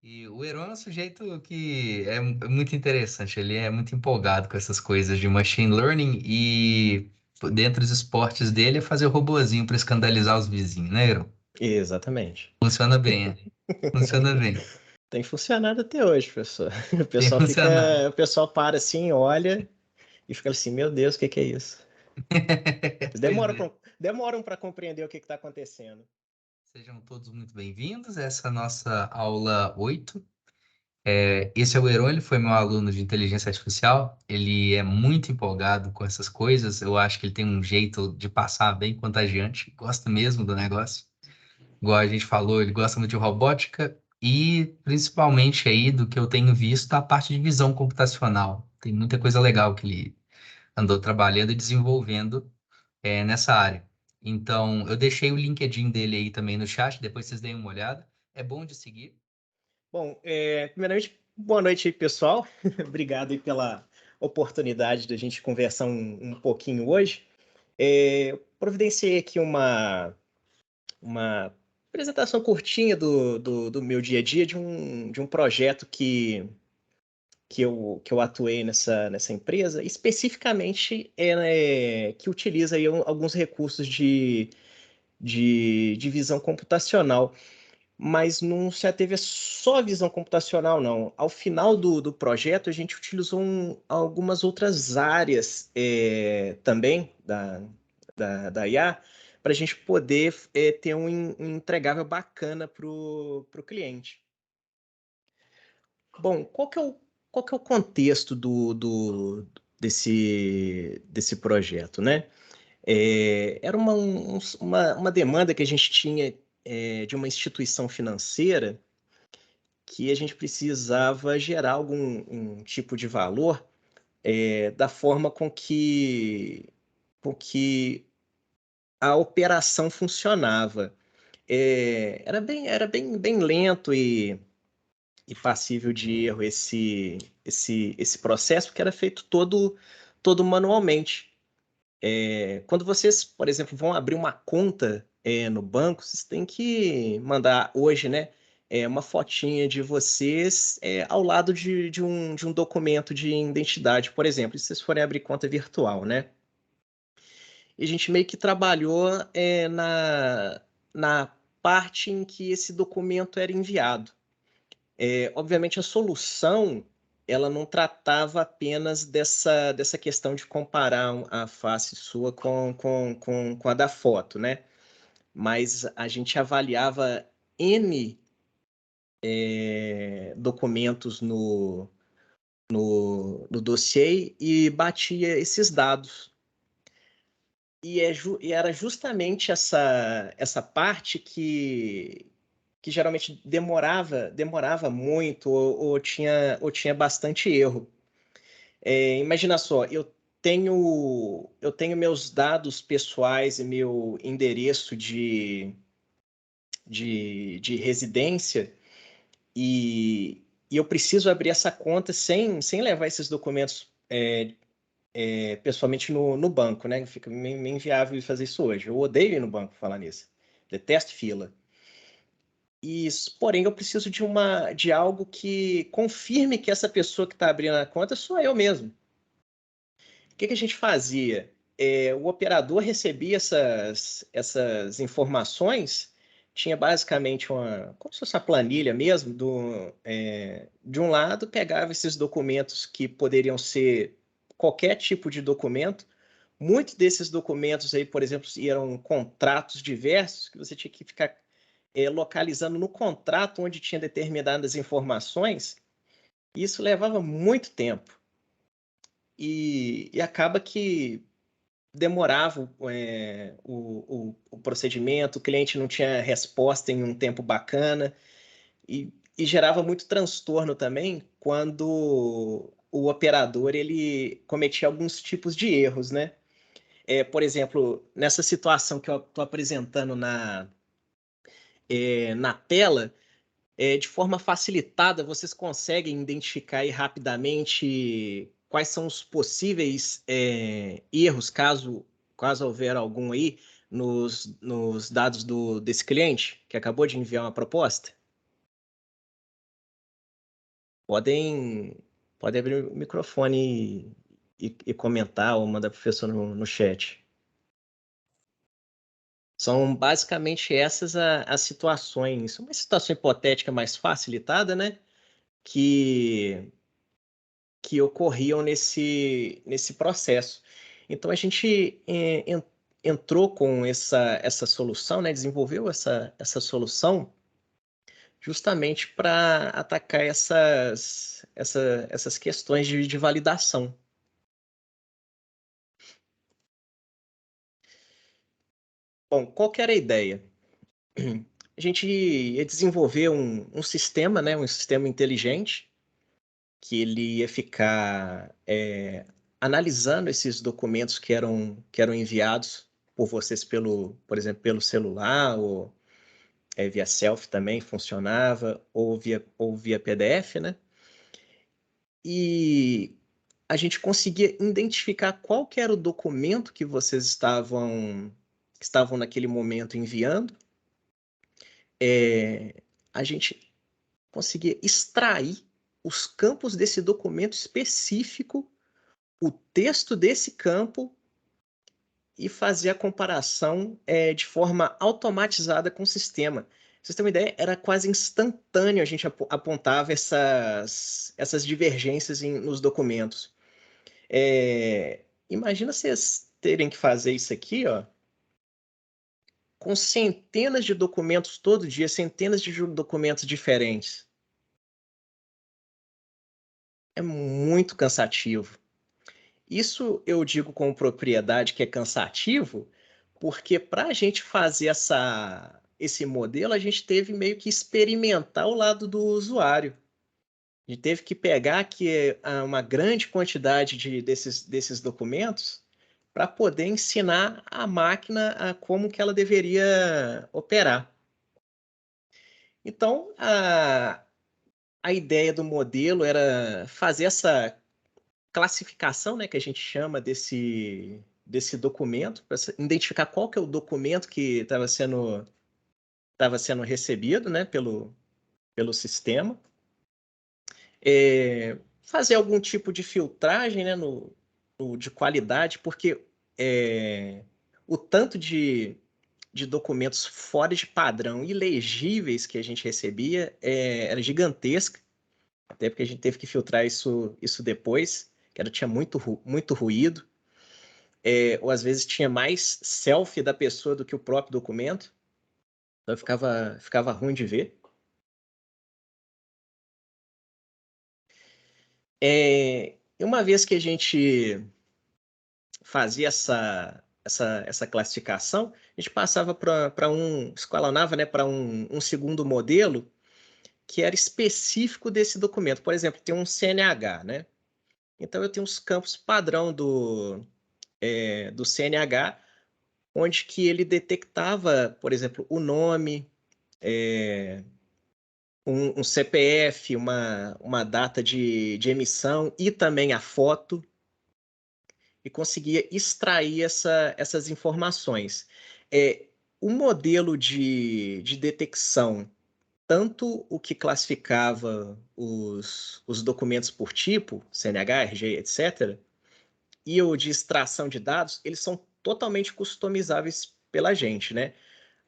E o Heron é um sujeito que é muito interessante, ele é muito empolgado com essas coisas de machine learning e dentro dos esportes dele é fazer o robozinho para escandalizar os vizinhos, né, Heron? Exatamente. Funciona bem, funciona bem, Tem funcionado até hoje, professor. O tem pessoal fica, funcionado. o pessoal para assim, olha e fica assim, meu Deus, o que que é isso? Pois é. Demoram para compreender o que está acontecendo. Sejam todos muito bem-vindos. Essa é a nossa aula 8. Esse é o Heron, ele foi meu aluno de inteligência artificial. Ele é muito empolgado com essas coisas. Eu acho que ele tem um jeito de passar bem contagiante. Gosta mesmo do negócio. Igual a gente falou, ele gosta muito de robótica e principalmente aí do que eu tenho visto, a parte de visão computacional. Tem muita coisa legal que ele andou trabalhando e desenvolvendo nessa área. Então, eu deixei o LinkedIn dele aí também no chat, depois vocês deem uma olhada. É bom de seguir. Bom, primeiramente, boa noite aí, pessoal. Obrigado aí pela oportunidade da gente conversar um pouquinho hoje. Providenciei aqui uma apresentação curtinha do meu dia a dia de um projeto que eu atuei nessa empresa, especificamente que utiliza aí alguns recursos de visão computacional. Mas não se ateve a só a visão computacional, não. Ao final do projeto, a gente utilizou algumas outras áreas também da IA para a gente poder ter um entregável bacana para o cliente. Bom, qual que é o contexto desse projeto, né? Era uma demanda que a gente tinha de uma instituição financeira que a gente precisava gerar algum um tipo de valor da forma com que a operação funcionava. Era bem lento e passível de erro esse processo, porque era feito todo manualmente. Quando vocês, por exemplo, vão abrir uma conta no banco, vocês têm que mandar hoje, né, uma fotinha de vocês ao lado de um documento de identidade, por exemplo, se vocês forem abrir conta virtual, né? E a gente meio que trabalhou na parte em que esse documento era enviado. Obviamente, a solução ela não tratava apenas dessa questão de comparar a face sua com a da foto, né? Mas a gente avaliava N documentos no dossiê e batia esses dados. E era justamente essa parte que geralmente demorava muito ou tinha bastante erro. Imagina só, eu tenho meus dados pessoais e meu endereço de residência e eu preciso abrir essa conta sem levar esses documentos pessoalmente no banco, né? Fica meio inviável fazer isso hoje. Eu odeio ir no banco falar nisso. Detesto fila. Porém, eu preciso de algo que confirme que essa pessoa que está abrindo a conta sou eu mesmo. O que a gente fazia? O operador recebia essas informações, tinha basicamente como se fosse uma planilha mesmo, de um lado, pegava esses documentos que poderiam ser qualquer tipo de documento. Muitos desses documentos aí, por exemplo, eram contratos diversos que você tinha que ficar localizando no contrato onde tinha determinadas informações. E isso levava muito tempo. E acaba que demorava o procedimento, o cliente não tinha resposta em um tempo bacana e gerava muito transtorno também quando o operador ele cometia alguns tipos de erros, né? Por exemplo, nessa situação que eu estou apresentando na tela, de forma facilitada, vocês conseguem identificar aí rapidamente quais são os possíveis erros, caso houver algum aí, nos dados desse cliente que acabou de enviar uma proposta? podem abrir o microfone e comentar ou mandar para o professor no chat. São basicamente essas as situações, uma situação hipotética mais facilitada, né? Que ocorriam nesse processo. Então, a gente entrou com essa solução, né? Desenvolveu essa solução justamente para atacar essas questões de validação. Bom, qual que era a ideia? A gente ia desenvolver um sistema, né, um sistema inteligente, que ele ia ficar analisando esses documentos que eram enviados por vocês por exemplo, pelo celular, ou via selfie também funcionava, ou via PDF, né? E a gente conseguia identificar qual que era o documento que vocês estavam naquele momento enviando. A gente conseguia extrair os campos desse documento específico, o texto desse campo, e fazer a comparação de forma automatizada com o sistema. Pra vocês terem uma ideia, era quase instantâneo a gente apontava essas divergências nos documentos. Imagina vocês terem que fazer isso aqui, ó, com centenas de documentos todo dia, centenas de documentos diferentes. É muito cansativo. Isso eu digo com propriedade que é cansativo, porque para a gente fazer esse modelo, a gente teve meio que experimentar o lado do usuário. A gente teve que pegar aqui uma grande quantidade desses documentos para poder ensinar a máquina a como que ela deveria operar. Então, a ideia do modelo era fazer essa classificação, né, que a gente chama desse documento, para identificar qual que é o documento que estava sendo recebido, né, pelo sistema. Fazer algum tipo de filtragem, né, de qualidade, porque o tanto de documentos fora de padrão, ilegíveis que a gente recebia, era gigantesca, até porque a gente teve que filtrar isso depois, que tinha muito ruído, ou às vezes tinha mais selfie da pessoa do que o próprio documento, então ficava ruim de ver. Uma vez que a gente fazia essa classificação, a gente passava escalonava, né, para um segundo modelo que era específico desse documento. Por exemplo, tem um CNH, né? Então eu tenho os campos padrão do CNH, onde que ele detectava, por exemplo, o nome, um CPF, uma data de emissão e também a foto, e conseguia extrair essas informações. O modelo de detecção, tanto o que classificava os documentos por tipo, CNH, RG, etc., e o de extração de dados, eles são totalmente customizáveis pela gente, né?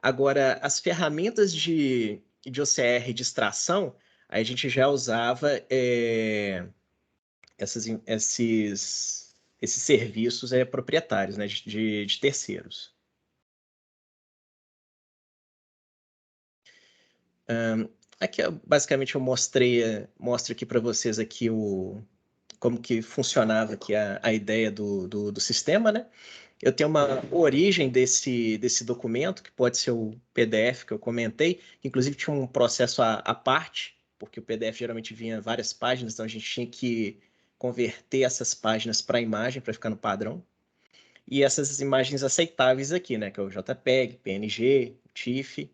Agora, as ferramentas de OCR de extração, a gente já usava esses serviços proprietários, né, de terceiros. Aqui, basicamente, eu mostro aqui para vocês aqui como que funcionava aqui a ideia do sistema, né? Eu tenho uma origem desse documento, que pode ser o PDF que eu comentei, que inclusive tinha um processo à parte, porque o PDF geralmente vinha várias páginas, então a gente tinha que converter essas páginas para imagem, para ficar no padrão. E essas imagens aceitáveis aqui, né, que é o JPEG, PNG, TIFF,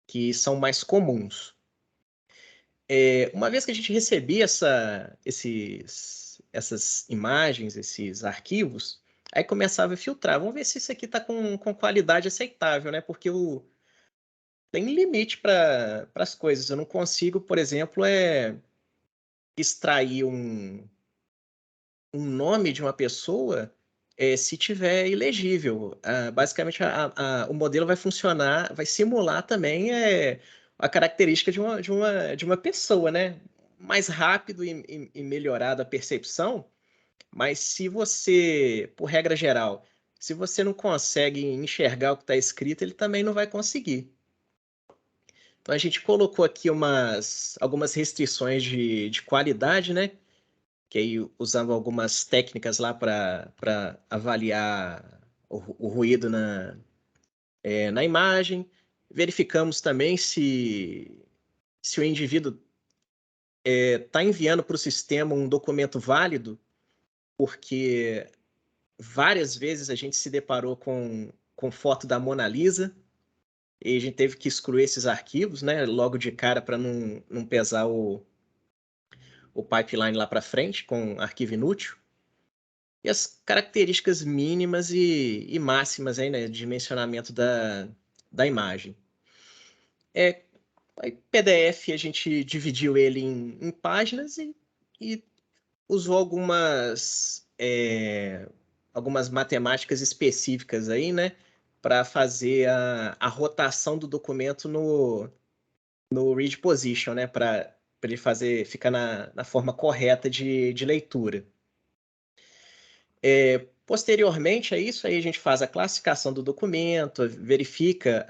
que são mais comuns. Uma vez que a gente recebia essas imagens, esses arquivos, aí começava a filtrar. Vamos ver se isso aqui está com qualidade aceitável, né? Porque tem limite para as coisas. Eu não consigo, por exemplo, extrair um nome de uma pessoa se tiver ilegível. Basicamente, o modelo vai funcionar, vai simular também a característica de uma pessoa, né? Mais rápido e melhorado a percepção, mas se você, por regra geral, se você não consegue enxergar o que está escrito, ele também não vai conseguir. Então a gente colocou aqui algumas restrições de qualidade, né? Que aí usando algumas técnicas lá para avaliar o ruído na imagem. Verificamos também se o indivíduo está enviando para o sistema um documento válido, porque várias vezes a gente se deparou com foto da Mona Lisa e a gente teve que excluir esses arquivos, né, logo de cara para não pesar o pipeline lá para frente com arquivo inútil. E as características mínimas e máximas aí, né, de dimensionamento da imagem. PDF a gente dividiu ele em páginas e usou algumas matemáticas específicas aí, né, para fazer a rotação do documento no read position, né, para ele ficar na forma correta de leitura. Posteriormente a isso, aí a gente faz a classificação do documento, verifica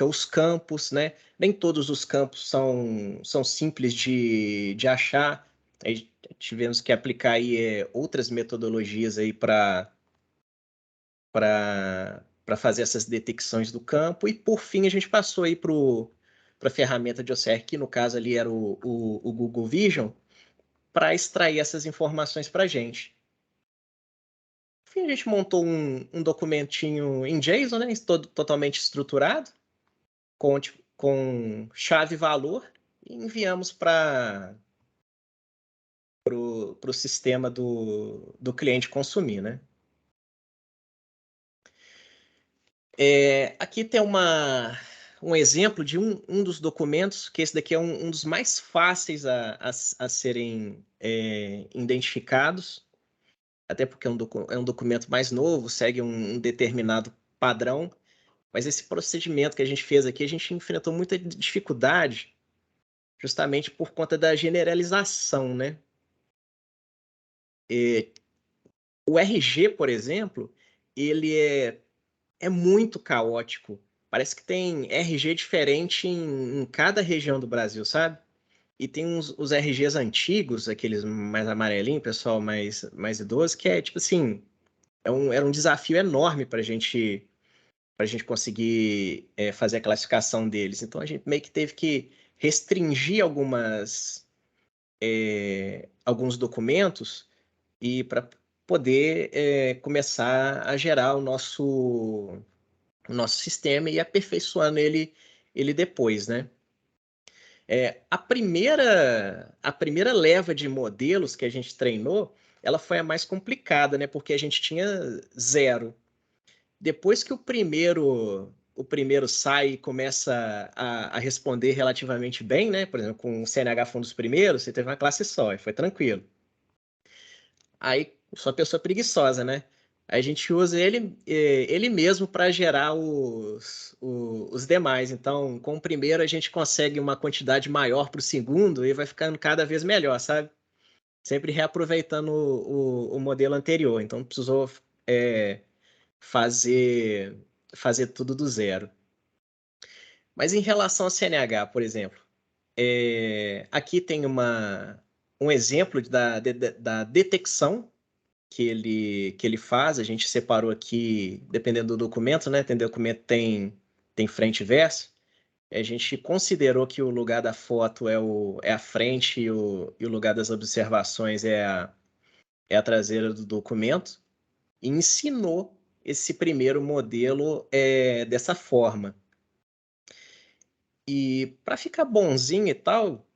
os campos, né? Nem todos os campos são simples de achar. Aí tivemos que aplicar aí, outras metodologias aí para fazer essas detecções do campo. E, por fim, a gente passou aí para a ferramenta de OCR, que no caso ali era o Google Vision, para extrair essas informações para a gente. Enfim, a gente montou um documentinho em JSON, né, todo totalmente estruturado, com chave e valor, e enviamos para o sistema do cliente consumir, né? Aqui tem um exemplo de um dos documentos, que esse daqui é um dos mais fáceis a serem identificados, até porque é um documento mais novo, segue um determinado padrão. Mas esse procedimento que a gente fez aqui, a gente enfrentou muita dificuldade, justamente por conta da generalização, né? O RG, por exemplo, ele é muito caótico. Parece que tem RG diferente em cada região do Brasil, sabe? E tem os RGs antigos, aqueles mais amarelinhos, pessoal mais idoso, que é tipo assim, era um desafio enorme para a gente conseguir fazer a classificação deles. Então a gente meio que teve que restringir alguns documentos e para poder começar a gerar o nosso sistema e aperfeiçoando ele depois, né? A primeira leva de modelos que a gente treinou, ela foi a mais complicada, né? Porque a gente tinha zero. Depois que o primeiro sai e começa a responder relativamente bem, né? Por exemplo, com o CNH foi um dos primeiros, você teve uma classe só, e foi tranquilo. Aí, sou uma pessoa preguiçosa, né? Aí a gente usa ele mesmo para gerar os demais. Então, com o primeiro, a gente consegue uma quantidade maior para o segundo e vai ficando cada vez melhor, sabe? Sempre reaproveitando o modelo anterior. Então, precisou é, fazer, fazer tudo do zero. Mas em relação ao CNH, por exemplo, aqui tem um exemplo da detecção que ele faz. A gente separou aqui, dependendo do documento, né? Tem documento tem frente e verso. A gente considerou que o lugar da foto é a frente e o lugar das observações é a traseira do documento e ensinou esse primeiro modelo dessa forma. E para ficar bonzinho e tal,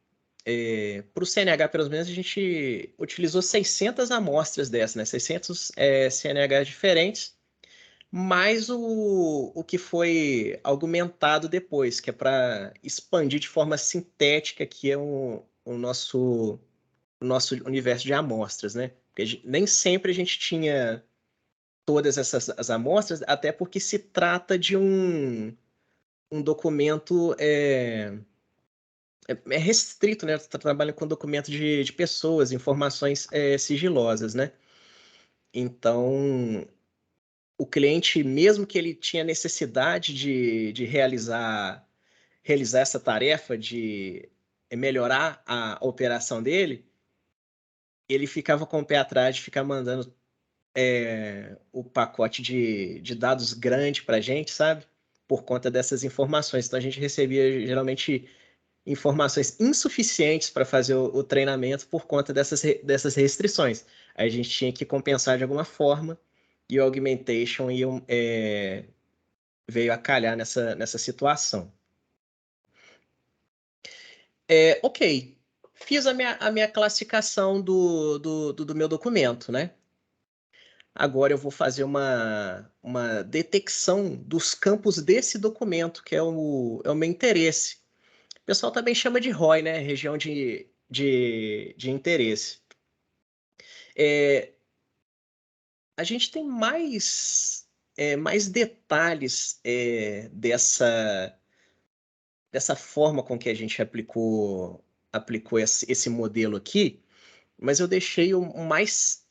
para o CNH, pelo menos, a gente utilizou 600 amostras dessas, né? 600 CNHs diferentes, mais o que foi aumentado depois, que é para expandir de forma sintética, que o nosso, o nosso universo de amostras, né? Porque nem sempre a gente tinha todas essas as amostras, até porque se trata de um documento é restrito, né? Você está trabalhando com documento de pessoas, informações sigilosas, né? Então, o cliente, mesmo que ele tinha necessidade de realizar essa tarefa de melhorar a operação dele, ele ficava com o pé atrás de ficar mandando o pacote de dados grande para a gente, sabe? Por conta dessas informações. Então a gente recebia geralmente informações insuficientes para fazer o treinamento por conta dessas restrições. Aí a gente tinha que compensar de alguma forma e o Augmentation veio a calhar nessa situação. Ok, fiz a minha classificação do meu documento, né? Agora eu vou fazer uma detecção dos campos desse documento, que é o meu interesse. O pessoal também chama de ROI, né? Região de interesse. A gente tem mais detalhes dessa forma com que a gente aplicou esse modelo aqui, mas eu deixei o mais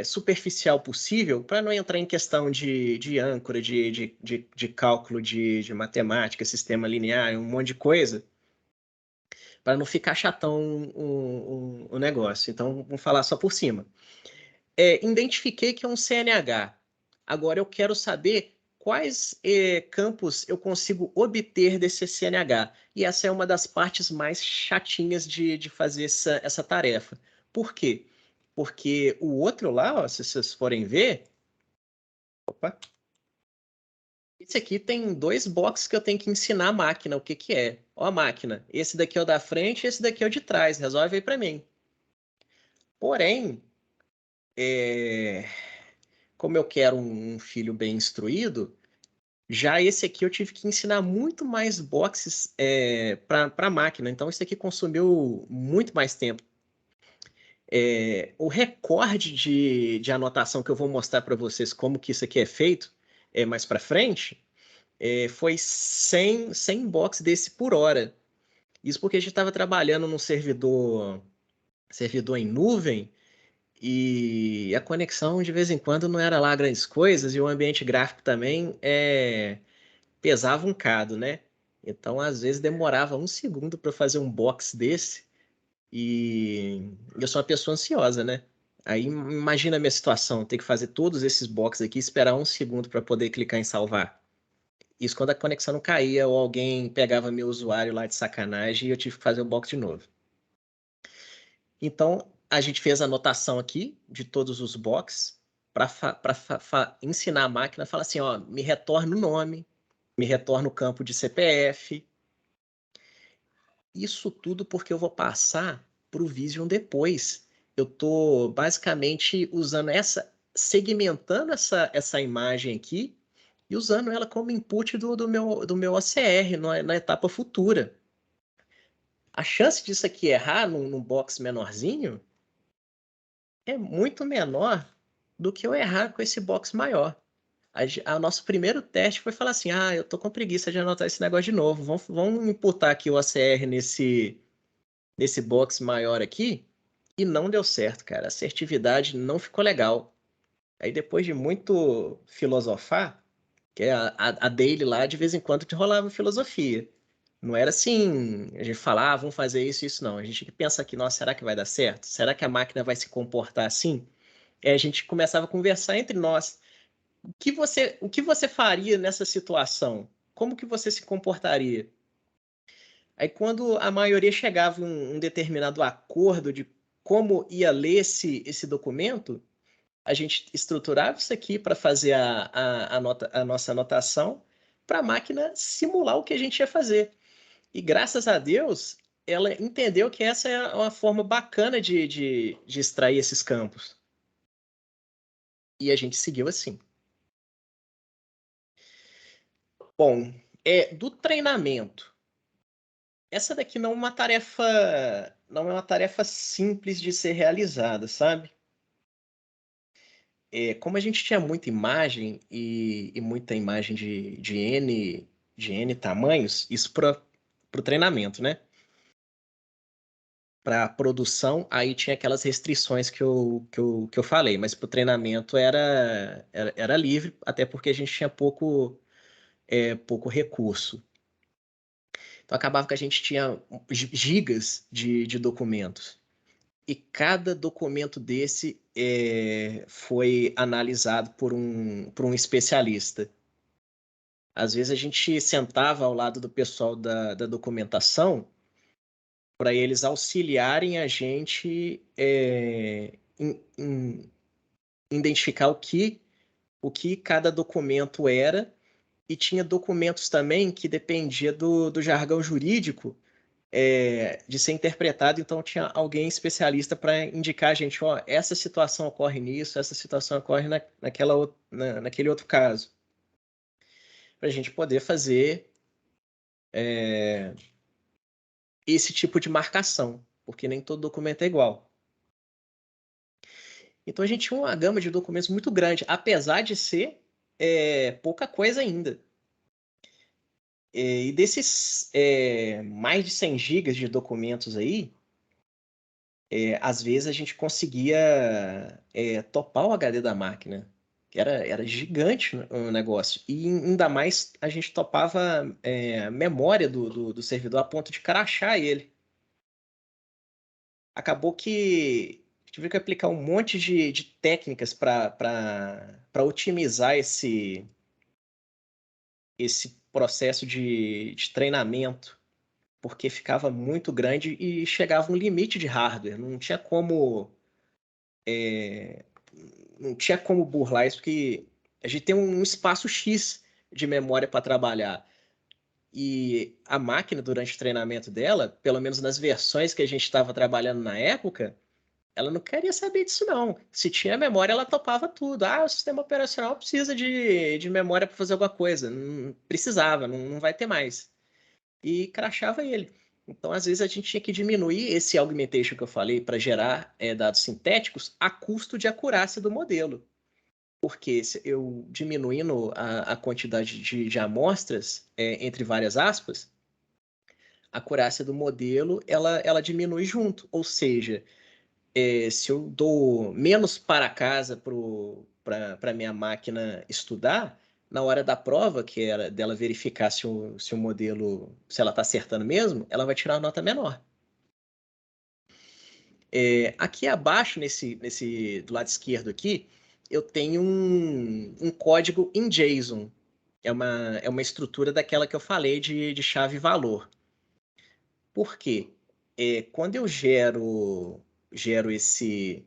superficial possível para não entrar em questão de âncora, de cálculo de matemática, sistema linear, um monte de coisa, para não ficar chatão o negócio. Então, vamos falar só por cima. Identifiquei que é um CNH. Agora eu quero saber quais campos eu consigo obter desse CNH. E essa é uma das partes mais chatinhas de fazer essa tarefa. Por quê? Porque o outro lá, ó, se vocês forem ver, opa, esse aqui tem dois boxes que eu tenho que ensinar a máquina o que que é. Ó a máquina, esse daqui é o da frente, esse daqui é o de trás. Resolve aí para mim. Porém, é, como eu quero um filho bem instruído, já esse aqui eu tive que ensinar muito mais boxes para a máquina, então isso aqui consumiu muito mais tempo. O recorde de anotação que eu vou mostrar para vocês como que isso aqui é feito mais para frente foi 100 boxes desse por hora. Isso porque a gente estava trabalhando num servidor em nuvem e a conexão de vez em quando não era lá grandes coisas e o ambiente gráfico também pesava um cado, né? Então, às vezes, demorava um segundo para fazer um box desse e eu sou uma pessoa ansiosa, né? Aí imagina a minha situação, ter que fazer todos esses boxes aqui, esperar um segundo para poder clicar em salvar. Isso quando a conexão não caía ou alguém pegava meu usuário lá de sacanagem e eu tive que fazer o box de novo. Então, a gente fez a anotação aqui de todos os boxes para ensinar a máquina a falar assim, ó, me retorna o nome, me retorna o campo de CPF. Isso tudo porque eu vou passar para o Vision depois. Eu estou basicamente segmentando essa imagem aqui e usando ela como input do meu OCR na etapa futura. A chance disso aqui errar num box menorzinho é muito menor do que eu errar com esse box maior. O nosso primeiro teste foi falar assim: eu tô com preguiça de anotar esse negócio de novo. Vamos imputar aqui o OCR nesse box maior aqui. E não deu certo, cara. A assertividade não ficou legal. Aí depois de muito filosofar, que a daily lá, de vez em quando te rolava filosofia. Não era assim, a gente falava, vamos fazer isso e isso, não. A gente pensa aqui, nossa, será que vai dar certo? Será que a máquina vai se comportar assim? A gente começava a conversar entre nós. O que você faria nessa situação? Como que você se comportaria? Aí, quando a maioria chegava em um determinado acordo de como ia ler esse documento, a gente estruturava isso aqui para fazer a nossa anotação para a máquina simular o que a gente ia fazer. E graças a Deus, ela entendeu que essa é uma forma bacana de extrair esses campos. E a gente seguiu assim. Bom, do treinamento Essa daqui não é uma tarefa simples de ser realizada, sabe? Como a gente tinha muita imagem e muita imagem de N tamanhos, isso para o treinamento, né? Para a produção, aí tinha aquelas restrições que eu falei, mas para o treinamento era livre, até porque a gente tinha pouco recurso. Então acabava que a gente tinha gigas de documentos. E cada documento desse foi analisado por um especialista. Às vezes a gente sentava ao lado do pessoal da documentação para eles auxiliarem a gente em identificar o que cada documento era, e tinha documentos também que dependia do jargão jurídico de ser interpretado, então tinha alguém especialista para indicar a gente, ó, essa situação ocorre nisso, essa situação ocorre naquele outro caso, para a gente poder fazer esse tipo de marcação, porque nem todo documento é igual. Então a gente tinha uma gama de documentos muito grande, apesar de ser pouca coisa ainda. E desses mais de 100 gigas de documentos aí, às vezes a gente conseguia topar o HD da máquina, que era gigante o negócio. E ainda mais a gente topava a memória do servidor a ponto de crashar ele. Acabou que tive que aplicar um monte de técnicas para otimizar esse processo de treinamento, porque ficava muito grande e chegava um limite de hardware. Não tinha como burlar isso, porque a gente tem um espaço X de memória para trabalhar. E a máquina, durante o treinamento dela, pelo menos nas versões que a gente estava trabalhando na época, ela não queria saber disso, não. Se tinha memória, ela topava tudo. Ah, o sistema operacional precisa de memória para fazer alguma coisa. Não precisava, não vai ter mais. E crashava ele. Então, às vezes, a gente tinha que diminuir esse augmentation que eu falei para gerar dados sintéticos a custo de acurácia do modelo. Porque se eu diminuindo a quantidade de amostras, entre várias aspas, a acurácia do modelo ela diminui junto. Ou seja, se eu dou menos para casa para minha máquina estudar, na hora da prova, que era dela verificar se o modelo, se ela está acertando mesmo, ela vai tirar uma nota menor. Aqui abaixo, do lado esquerdo aqui, eu tenho um código em JSON. É uma estrutura daquela que eu falei de chave-valor. Por quê? Quando eu gero esse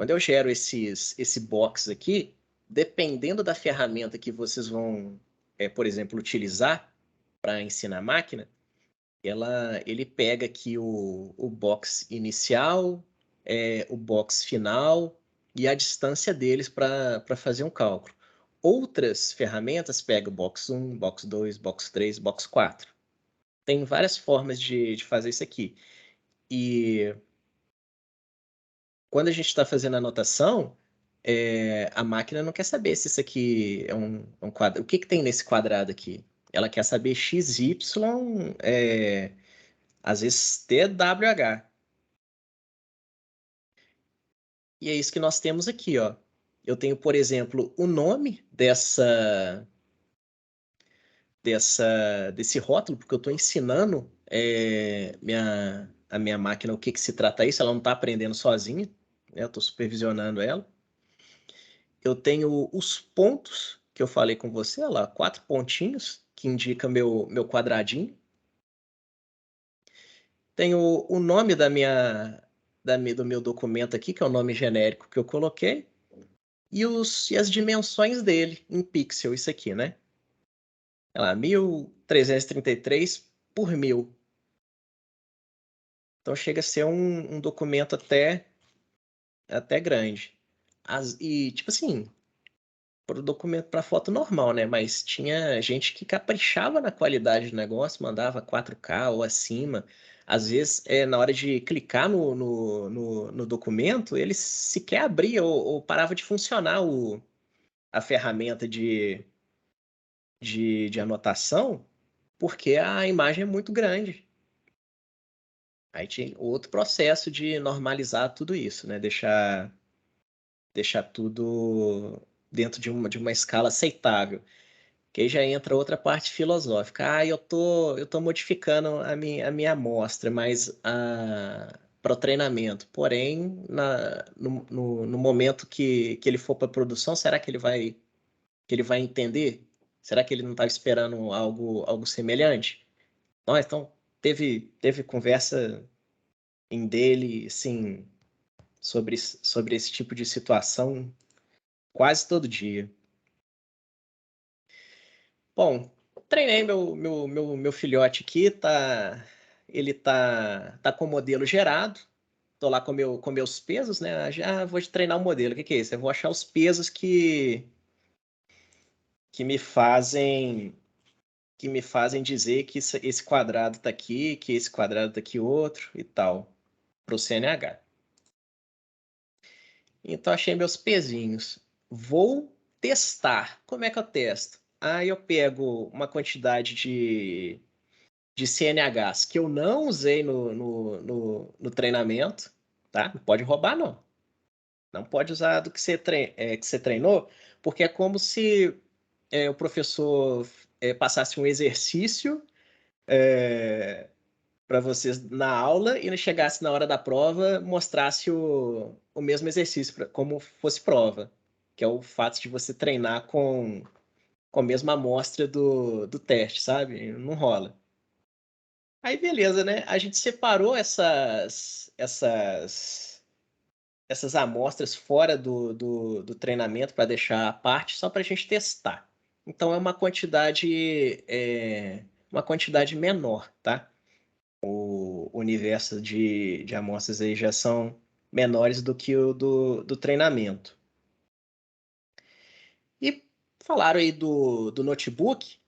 Quando eu gero esse box aqui, dependendo da ferramenta que vocês vão, por exemplo, utilizar para ensinar a máquina, ele pega aqui o box inicial, o box final e a distância deles para fazer um cálculo. Outras ferramentas pegam box 1, box 2, box 3, box 4. Tem várias formas de fazer isso aqui. E quando a gente está fazendo a anotação, a máquina não quer saber se isso aqui é um quadrado. O que tem nesse quadrado aqui? Ela quer saber x, y, às vezes TWH. E é isso que nós temos aqui, ó. Eu tenho, por exemplo, o nome desse rótulo, porque eu estou ensinando a minha máquina o que se trata isso. Ela não está aprendendo sozinha, né? Eu estou supervisionando ela. Eu tenho os pontos que eu falei com você, olha lá, 4 pontinhos que indica meu quadradinho. Tenho o nome do meu documento aqui, que é o nome genérico que eu coloquei, e as dimensões dele em pixel, isso aqui, né? Olha lá, 1333 por 1000. Então chega a ser um documento até grande. E, tipo assim, o documento, para foto normal, né? Mas tinha gente que caprichava na qualidade do negócio, mandava 4K ou acima. Às vezes, na hora de clicar no documento, ele sequer abria ou parava de funcionar a ferramenta de anotação, porque a imagem é muito grande. Aí tinha outro processo de normalizar tudo isso, né? Deixar tudo dentro de uma escala aceitável. Que aí já entra outra parte filosófica. Eu tô modificando a minha amostra, mas para o treinamento. Porém, no momento que ele for para a produção, será que ele vai entender? Será que ele não estava esperando algo semelhante? Então, teve conversa em dele, assim, sobre esse tipo de situação quase todo dia. Bom, treinei meu filhote aqui, ele tá com o modelo gerado. Tô lá com meus pesos, né? Já vou treinar o modelo. O que que é isso? Eu vou achar os pesos que me fazem dizer que esse quadrado tá aqui, que esse quadrado tá aqui outro e tal, para o CNH. Então achei meus pezinhos. Vou testar. Como é que eu testo? Aí eu pego uma quantidade de CNHs que eu não usei no treinamento, tá? Não pode roubar, não. Não pode usar do que você treinou, porque é como se o professor passasse um exercício para vocês na aula e não chegasse na hora da prova, mostrasse o mesmo exercício como fosse prova, que é o fato de você treinar com a mesma amostra do teste, sabe? Não rola. Aí, beleza, né? A gente separou essas amostras fora do treinamento para deixar a parte só para a gente testar. Então, é uma quantidade menor, tá? O universo de amostras aí já são menores do que o do treinamento. E falaram aí do notebook.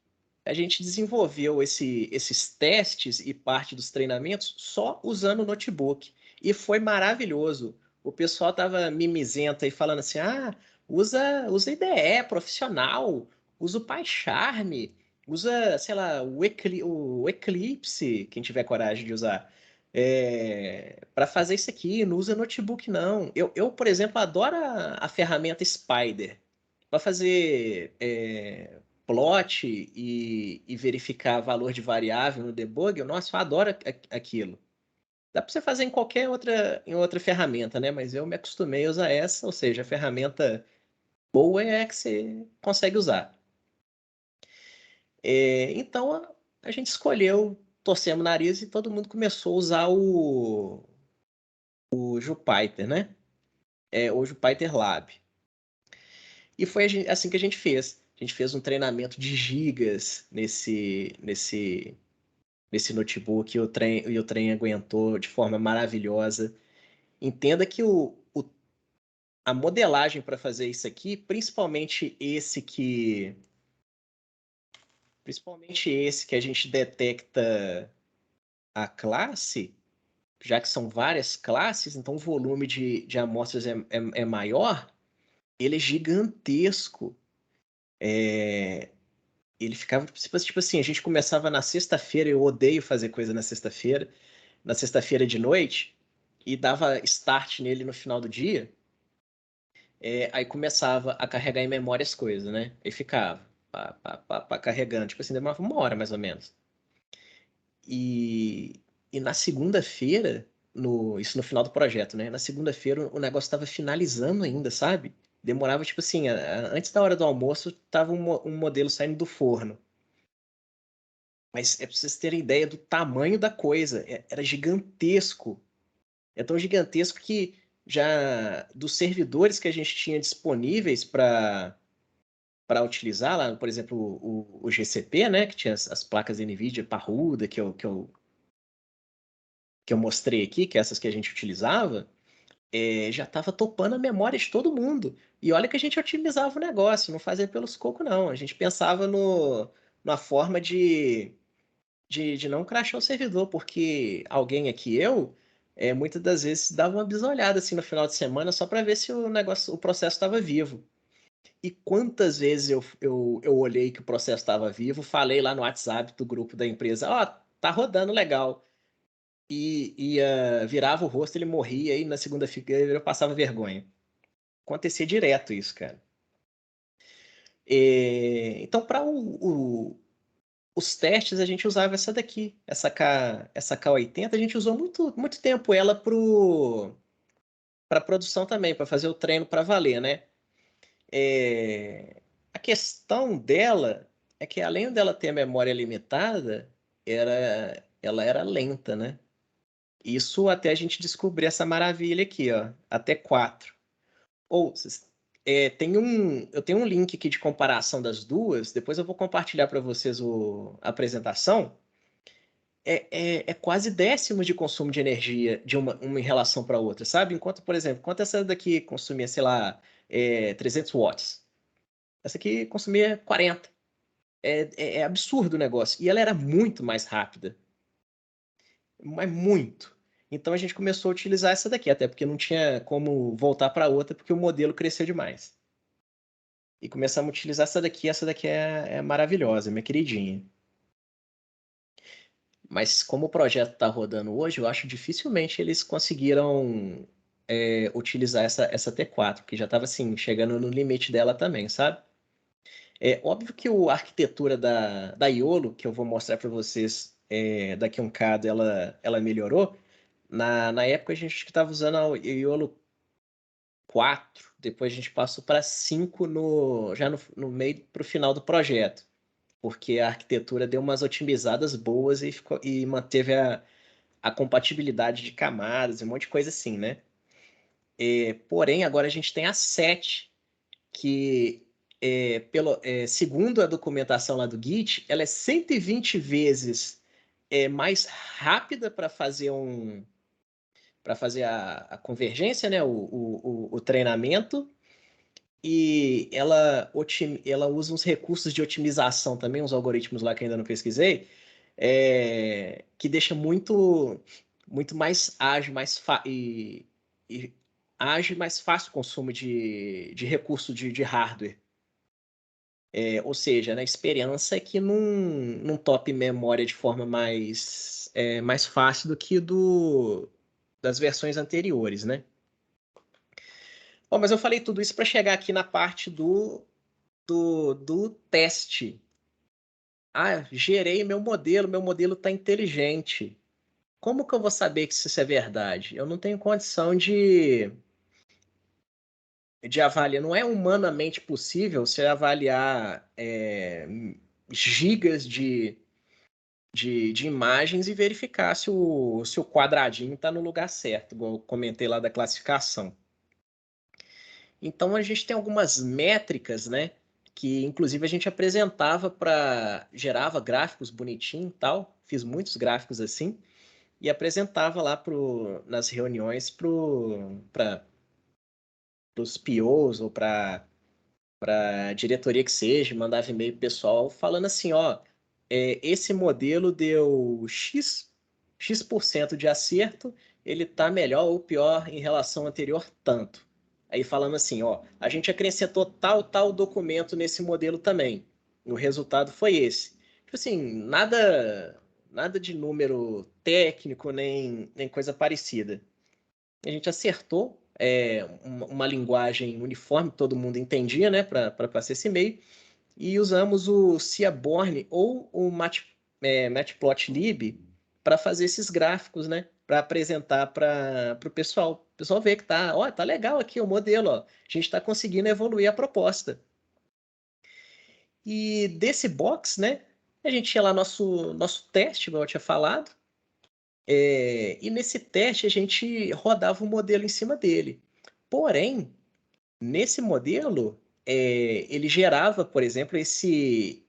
A gente desenvolveu esses testes e parte dos treinamentos só usando o notebook. E foi maravilhoso. O pessoal estava mimizento aí falando assim: usa IDE profissional, usa o PyCharm, usa, sei lá, o Eclipse, quem tiver coragem de usar, para fazer isso aqui. Não usa notebook, não. Eu, por exemplo, adoro a ferramenta Spider para fazer plot e verificar valor de variável no debug. Nossa, eu adoro aquilo. Dá para você fazer em outra ferramenta, né? Mas eu me acostumei a usar essa, ou seja, a ferramenta boa é a que você consegue usar. Então a gente escolheu, torcemos o nariz e todo mundo começou a usar o Jupyter, né? O Jupyter Lab. E foi assim que a gente fez. A gente fez um treinamento de gigas nesse notebook e o trem aguentou de forma maravilhosa. Entenda que a modelagem para fazer isso aqui, principalmente esse que a gente detecta a classe, já que são várias classes, então o volume de amostras é maior, ele é gigantesco. Ele ficava, tipo assim, a gente começava na sexta-feira, eu odeio fazer coisa na sexta-feira de noite, e dava start nele no final do dia, aí começava a carregar em memória as coisas, né? Aí ficava pá, carregando, tipo assim, demorava 1 hora mais ou menos. E na segunda-feira, isso no final do projeto, né? Na segunda-feira o negócio estava finalizando ainda, sabe? Demorava, tipo assim, antes da hora do almoço, tava um modelo saindo do forno. Mas é para vocês terem ideia do tamanho da coisa. Era gigantesco. É tão gigantesco que já dos servidores que a gente tinha disponíveis para utilizar lá, por exemplo, o GCP, né, que tinha as placas NVIDIA parruda que eu mostrei aqui, que é essas que a gente utilizava, já estava topando a memória de todo mundo. E olha que a gente otimizava o negócio, não fazia pelos cocos, não. A gente pensava na forma de não crashar o servidor, porque alguém aqui, muitas das vezes dava uma bisolhada assim no final de semana só para ver se o negócio, o processo estava vivo. E quantas vezes eu olhei que o processo estava vivo, falei lá no WhatsApp do grupo da empresa, ó, tá rodando legal. Virava o rosto, ele morria e na segunda-feira eu passava vergonha. Acontecia direto isso, cara. Então, para os testes, a gente usava essa daqui, essa K80, a gente usou muito, muito tempo ela para produção também, para fazer o treino para valer, né? A questão dela é que, além dela ter a memória limitada, ela era lenta, né? Isso até a gente descobrir essa maravilha aqui, ó, até 4. Ou eu tenho um link aqui de comparação das duas, depois eu vou compartilhar para vocês a apresentação. É quase décimo de consumo de energia de uma em relação para a outra, sabe? Enquanto, por exemplo, enquanto essa daqui consumia, sei lá, 300 watts, essa aqui consumia 40. É absurdo o negócio. E ela era muito mais rápida, mas muito. Então a gente começou a utilizar essa daqui, até porque não tinha como voltar para outra, porque o modelo cresceu demais. E começamos a utilizar essa daqui é maravilhosa, minha queridinha. Mas como o projeto está rodando hoje, eu acho dificilmente eles conseguiram utilizar essa T4, que já estava assim, chegando no limite dela também, sabe? É óbvio que a arquitetura da Iolo, que eu vou mostrar para vocês daqui a um bocado, ela melhorou. Na época a gente estava usando a Iolo 4, depois a gente passou para 5 já no meio para o final do projeto, porque a arquitetura deu umas otimizadas boas e manteve a compatibilidade de camadas, um monte de coisa assim, né? Porém, agora a gente tem a 7, que, segundo a documentação lá do Git, ela é 120 vezes mais rápida para fazer a convergência, né? O treinamento, e ela usa uns recursos de otimização também, uns algoritmos lá que ainda não pesquisei, que deixa muito mais ágil, e ágil e mais fácil o consumo de recurso de hardware. Ou seja, a esperança é que não top memória de forma mais fácil do que das versões anteriores, né? Bom, mas eu falei tudo isso para chegar aqui na parte do teste. Ah, gerei meu modelo está inteligente. Como que eu vou saber que isso é verdade? Eu não tenho condição de avaliar, não é humanamente possível você avaliar gigas de imagens e verificar se o quadradinho está no lugar certo, igual eu comentei lá da classificação. Então a gente tem algumas métricas, né? Que inclusive a gente apresentava gerava gráficos bonitinho e tal. Fiz muitos gráficos assim e apresentava lá nas reuniões para os POs ou para a diretoria que seja, mandava e-mail pro pessoal falando assim, ó, esse modelo deu X% de acerto, ele tá melhor ou pior em relação ao anterior tanto. Aí falando assim, ó, a gente acrescentou tal documento nesse modelo também. O resultado foi esse. Tipo assim, nada de número técnico nem coisa parecida. A gente acertou uma linguagem uniforme, todo mundo entendia, né, para passar esse e-mail, e usamos o Seaborn ou o Matplotlib para fazer esses gráficos, né, para apresentar para o pessoal. O pessoal vê que tá legal aqui o modelo, ó. A gente está conseguindo evoluir a proposta. E desse box, né, a gente tinha lá nosso teste, como eu tinha falado, e nesse teste a gente rodava o modelo em cima dele. Porém, nesse modelo, ele gerava, por exemplo, esse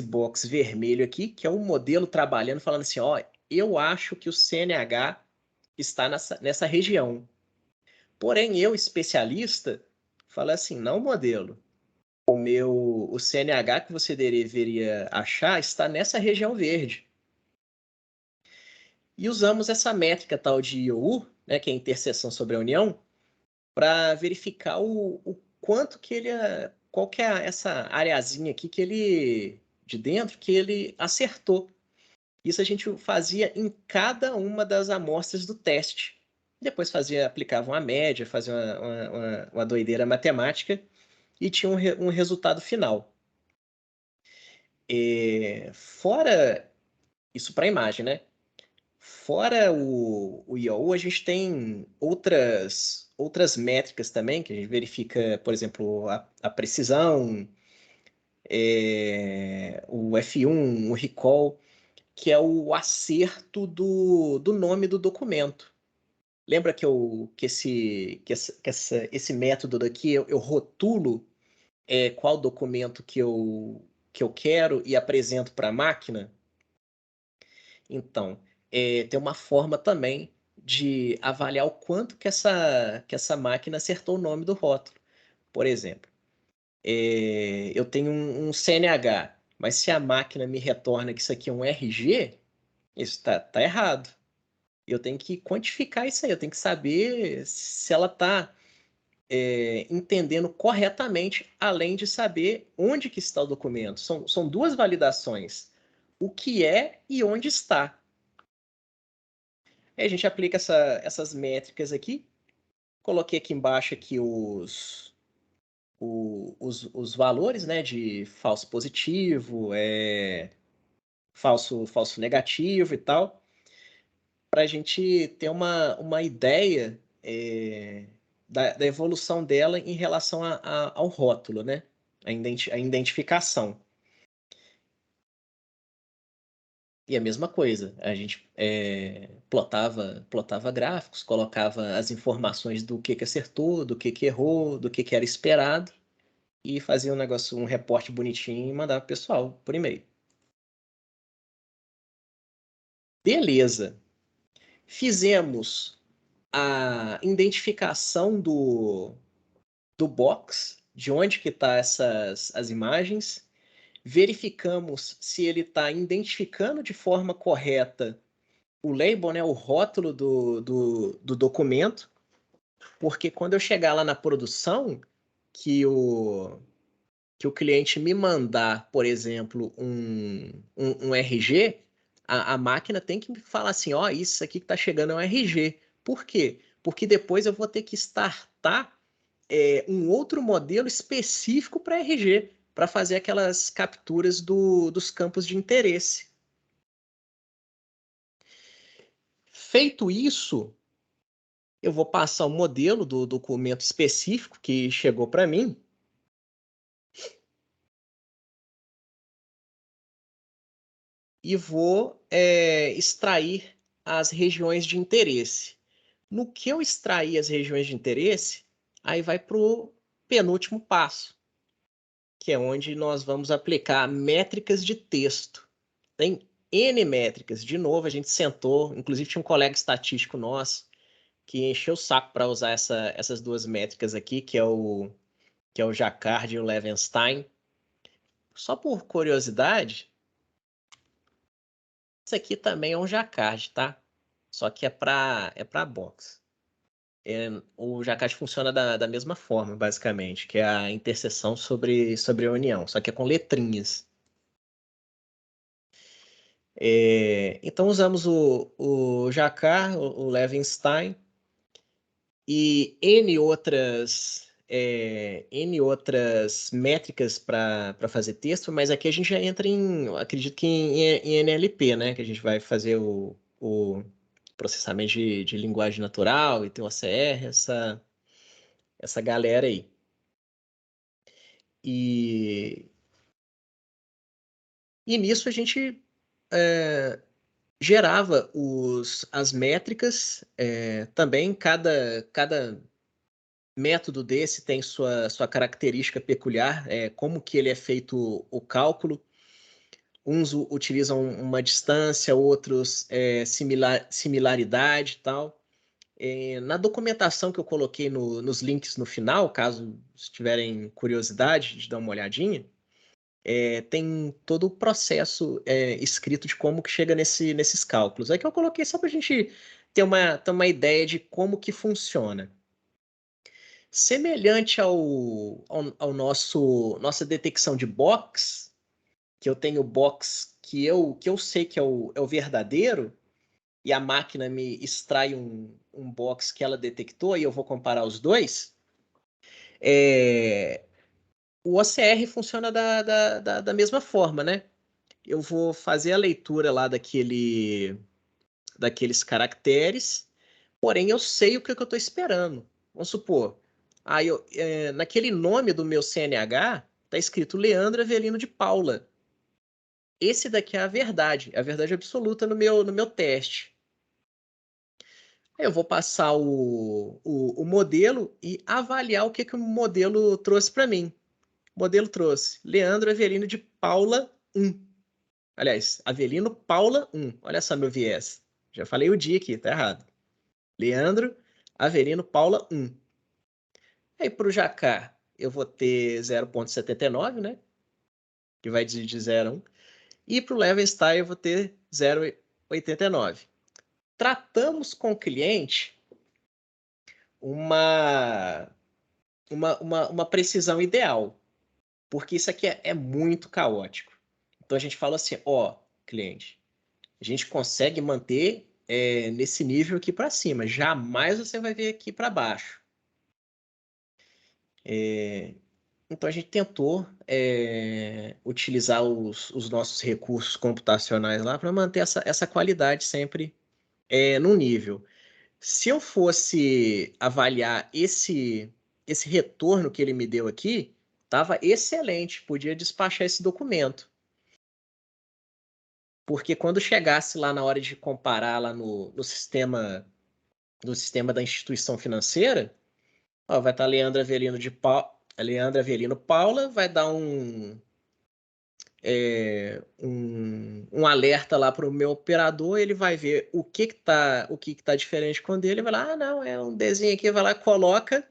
box vermelho aqui, que é um modelo trabalhando, falando assim, ó, eu acho que o CNH está nessa região. Porém, eu, especialista, falo assim, não, modelo. O CNH que você deveria achar está nessa região verde. E usamos essa métrica tal de IOU, né, que é a interseção sobre a união, para verificar o quanto que ele, qual que é essa areazinha aqui que ele, de dentro, que ele acertou. Isso a gente fazia em cada uma das amostras do teste. Depois aplicava uma média, fazia uma doideira matemática e tinha um resultado final. Fora isso para a imagem, né? Fora o IOU, a gente tem outras métricas também, que a gente verifica, por exemplo, a precisão, o F1, o recall, que é o acerto do nome do documento. Lembra que esse método daqui eu rotulo qual documento que eu quero e apresento para a máquina? Então, tem uma forma também de avaliar o quanto que essa máquina acertou o nome do rótulo. Por exemplo, eu tenho um CNH, mas se a máquina me retorna que isso aqui é um RG, isso tá errado. Eu tenho que quantificar isso aí, eu tenho que saber se ela está entendendo corretamente, além de saber onde que está o documento. São duas validações, o que é e onde está. Aí a gente aplica essas métricas aqui. Coloquei aqui embaixo aqui os valores, né, de falso positivo, falso negativo e tal, para a gente ter uma ideia da evolução dela em relação ao rótulo, né, a identificação. E a mesma coisa, a gente plotava gráficos, colocava as informações do que acertou, do que errou, do que era esperado, e fazia um reporte bonitinho e mandava pro pessoal por e-mail. Beleza. Fizemos a identificação do box, de onde que tá as imagens, verificamos se ele está identificando de forma correta o label, né, o rótulo do documento, porque quando eu chegar lá na produção, que o cliente me mandar, por exemplo, um RG, a máquina tem que me falar assim, ó, isso aqui que está chegando é um RG. Por quê? Porque depois eu vou ter que startar um outro modelo específico para RG, para fazer aquelas capturas dos campos de interesse. Feito isso, eu vou passar o modelo do documento específico que chegou para mim e vou extrair as regiões de interesse. No que eu extrair as regiões de interesse, aí vai para o penúltimo passo, que é onde nós vamos aplicar métricas de texto. Tem N métricas. De novo, a gente sentou, inclusive tinha um colega estatístico nosso que encheu o saco para usar essas duas métricas aqui, que é o Jacquard e o Levenstein. Só por curiosidade, isso aqui também é um Jacquard, tá? Só que é para box. O Jacquard funciona da mesma forma, basicamente, que é a interseção sobre a união, só que é com letrinhas. Então usamos o Jacquard, o Levenstein e N outras métricas para fazer texto, mas aqui a gente já entra acredito que em NLP, né? Que a gente vai fazer o processamento de linguagem natural e tem o OCR, essa galera aí. E nisso a gente gerava as métricas, também cada método desse tem sua característica peculiar, como que ele é feito o cálculo. Uns utilizam uma distância, outros similaridade e tal. Na documentação que eu coloquei nos links no final, caso tiverem curiosidade de dar uma olhadinha, tem todo o processo escrito de como que chega nesses cálculos. É que eu coloquei só para a gente ter uma ideia de como que funciona. Semelhante ao nossa detecção de box, que eu tenho box que eu sei que é o verdadeiro, e a máquina me extrai um box que ela detectou, e eu vou comparar os dois, o OCR funciona da mesma forma, né? Eu vou fazer a leitura lá daqueles caracteres, porém eu sei o que eu estou esperando. Vamos supor, naquele nome do meu CNH está escrito Leandro Avelino de Paula. Esse daqui é a verdade absoluta no meu teste. Aí eu vou passar o modelo e avaliar o que o modelo trouxe para mim. O modelo trouxe Leandro Avelino de Paula 1. Aliás, Avelino Paula 1. Olha só meu viés. Já falei o dia aqui, tá errado. Leandro Avelino Paula 1. Aí para o Jacá eu vou ter 0,79, né? Que vai de 0 a 1. E para o Levenstein eu vou ter 0,89. Tratamos com o cliente uma, uma precisão ideal, porque isso aqui é muito caótico. Então a gente fala assim, ó, cliente, a gente consegue manter nesse nível aqui para cima, jamais você vai ver aqui para baixo. Então a gente tentou utilizar os nossos recursos computacionais lá para manter essa qualidade sempre no nível. Se eu fosse avaliar esse retorno que ele me deu aqui, estava excelente, podia despachar esse documento. Porque quando chegasse lá na hora de comparar lá no sistema da instituição financeira, ó, vai estar Leandro Avelino Paula, vai dar um alerta lá para o meu operador, ele vai ver o que tá diferente com o dele, vai lá, não, é um desenho aqui, vai lá, coloca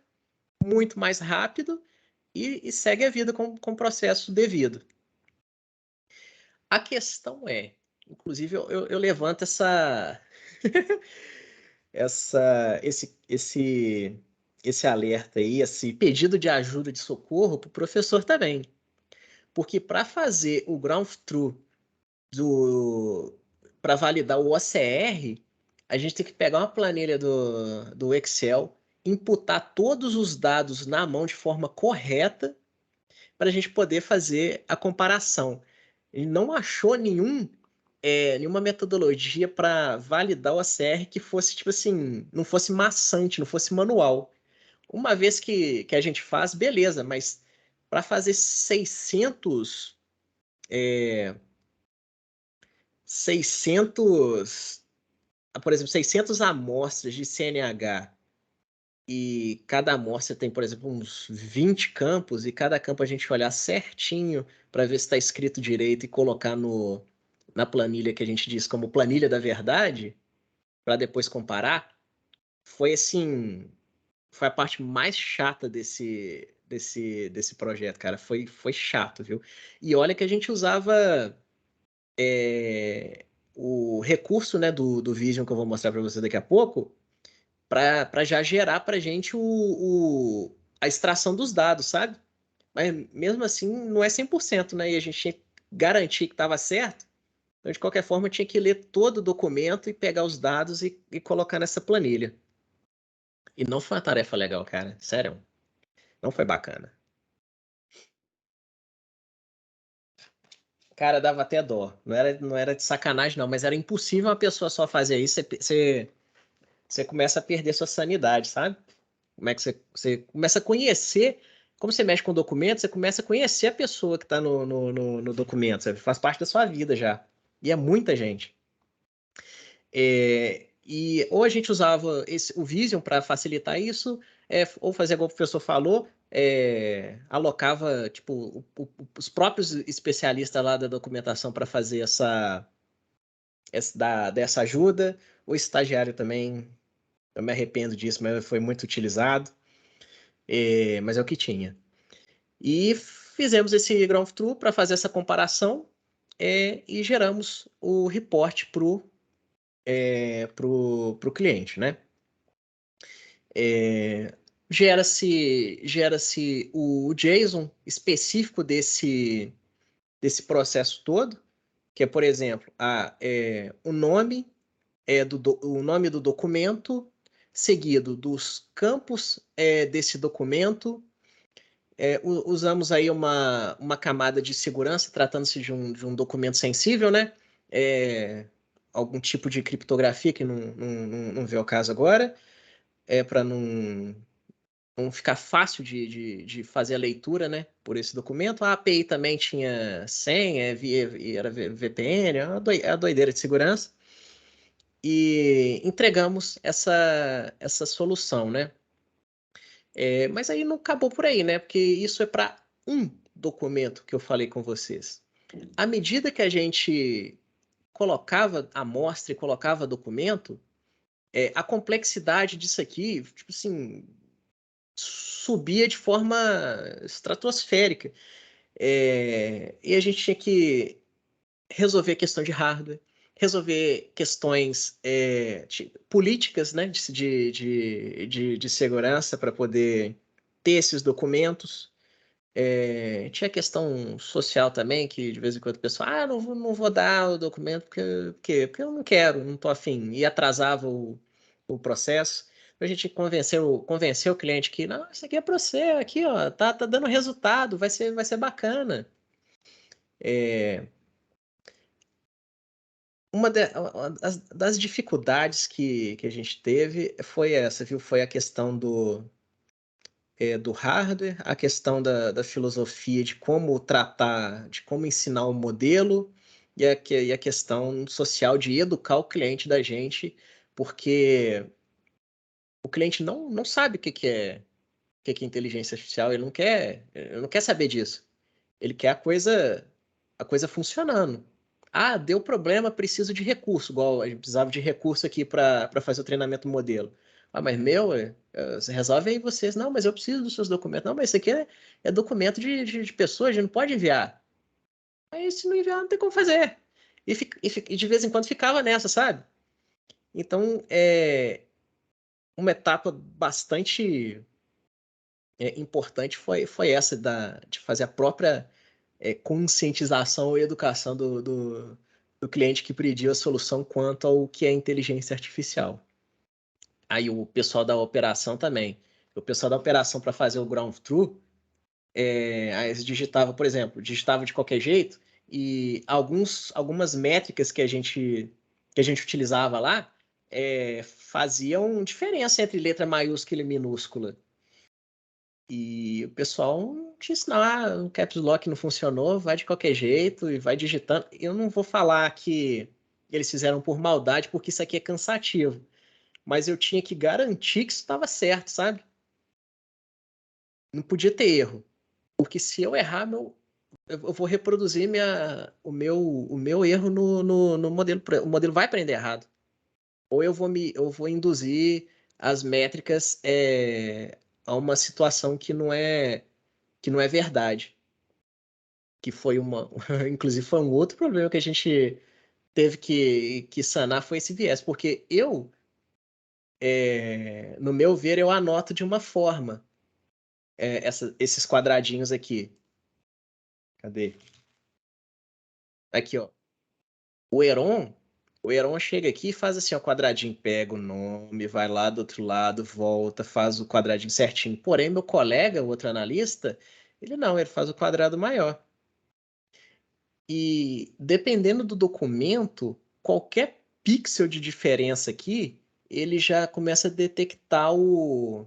muito mais rápido e segue a vida com o processo devido. A questão inclusive eu levanto esse alerta aí, esse pedido de ajuda de socorro para o professor também. Porque para fazer o ground truth para validar o OCR, a gente tem que pegar uma planilha do Excel, imputar todos os dados na mão de forma correta para a gente poder fazer a comparação. Ele não achou nenhuma metodologia para validar o OCR que fosse, tipo assim, não fosse maçante, não fosse manual. Uma vez que a gente faz, beleza, mas para fazer 600, por exemplo, 600 amostras de CNH e cada amostra tem, por exemplo, uns 20 campos, e cada campo a gente olhar certinho para ver se está escrito direito e colocar na planilha que a gente diz como planilha da verdade, para depois comparar, foi assim, foi a parte mais chata desse projeto, cara. Foi chato, viu? E olha que a gente usava o recurso, né, do Vision que eu vou mostrar para você daqui a pouco, para já gerar para a gente a extração dos dados, sabe? Mas mesmo assim, não é 100%, né? E a gente tinha que garantir que estava certo. Então, de qualquer forma, eu tinha que ler todo o documento e pegar os dados e colocar nessa planilha. E não foi uma tarefa legal, cara. Sério. Não foi bacana. Cara, dava até dó. Não era de sacanagem, não, mas era impossível uma pessoa só fazer isso. Você começa a perder sua sanidade, sabe? Como é que você começa a conhecer. Como você mexe com documento, você começa a conhecer a pessoa que está no documento. Sabe? Faz parte da sua vida já. E é muita gente. E ou a gente usava o Vision para facilitar isso, ou fazia como o professor falou, alocava tipo, os próprios especialistas lá da documentação para fazer dessa ajuda, o estagiário também Eu me arrependo disso, mas foi muito utilizado, mas é o que tinha. E fizemos esse ground truth para fazer essa comparação e geramos o report para o cliente, né? Gera-se o JSON específico desse processo todo, que é, por exemplo, o nome o nome do documento, seguido dos campos desse documento. Usamos aí uma camada de segurança, tratando-se de um documento sensível, né? Algum tipo de criptografia, que não vê o caso agora, para não ficar fácil de fazer a leitura, né, por esse documento. A API também tinha senha, era VPN, é a doideira de segurança. E entregamos essa solução, né? Mas aí não acabou por aí, né? Porque isso é para um documento que eu falei com vocês. À medida que a gente colocava amostra e colocava documento, a complexidade disso aqui, tipo assim, subia de forma estratosférica. E a gente tinha que resolver a questão de hardware, resolver questões políticas, né, de segurança para poder ter esses documentos. Tinha questão social também, que de vez em quando o pessoal, não vou dar o documento porque eu não quero, não estou afim, e atrasava o processo. A gente convenceu o cliente que, não, isso aqui é para você, aqui, ó, tá dando resultado, vai ser bacana. Das dificuldades que a gente teve foi essa, viu? Foi a questão do hardware, a questão da filosofia de como tratar, de como ensinar o modelo e a questão social de educar o cliente da gente, porque o cliente não sabe o que é inteligência artificial, ele não quer saber disso. Ele quer a coisa funcionando. Ah, deu problema, preciso de recurso, igual a gente precisava de recurso aqui para fazer o treinamento do modelo. Ah, mas resolve aí vocês. Não, mas eu preciso dos seus documentos. Não, mas isso aqui é documento de pessoas, a gente não pode enviar. Aí se não enviar, não tem como fazer. E de vez em quando ficava nessa, sabe? Então, uma etapa bastante importante foi essa de fazer a própria conscientização e educação do cliente que pediu a solução quanto ao que é inteligência artificial. Aí o pessoal da operação também. O pessoal da operação, para fazer o ground truth, aí eles digitava, por exemplo, digitava de qualquer jeito, e algumas métricas que a gente utilizava lá faziam diferença entre letra maiúscula e minúscula. E o pessoal te ensinar, o caps lock não funcionou, vai de qualquer jeito e vai digitando. Eu não vou falar que eles fizeram por maldade, porque isso aqui é cansativo. Mas eu tinha que garantir que isso estava certo, sabe? Não podia ter erro. Porque se eu errar, eu vou reproduzir o meu erro no modelo. O modelo vai aprender errado. Ou eu vou induzir as métricas a uma situação que não é verdade. Que foi inclusive foi um outro problema que a gente teve que sanar, foi esse viés, porque no meu ver, eu anoto de uma forma esses quadradinhos aqui. Cadê? Aqui, ó. O Heron, o Heron chega aqui e faz assim, ó, quadradinho, pega o nome, vai lá do outro lado, volta, faz o quadradinho certinho. Porém, meu colega, o outro analista, ele não, ele faz o quadrado maior. E dependendo do documento, qualquer pixel de diferença aqui, ele já começa a detectar o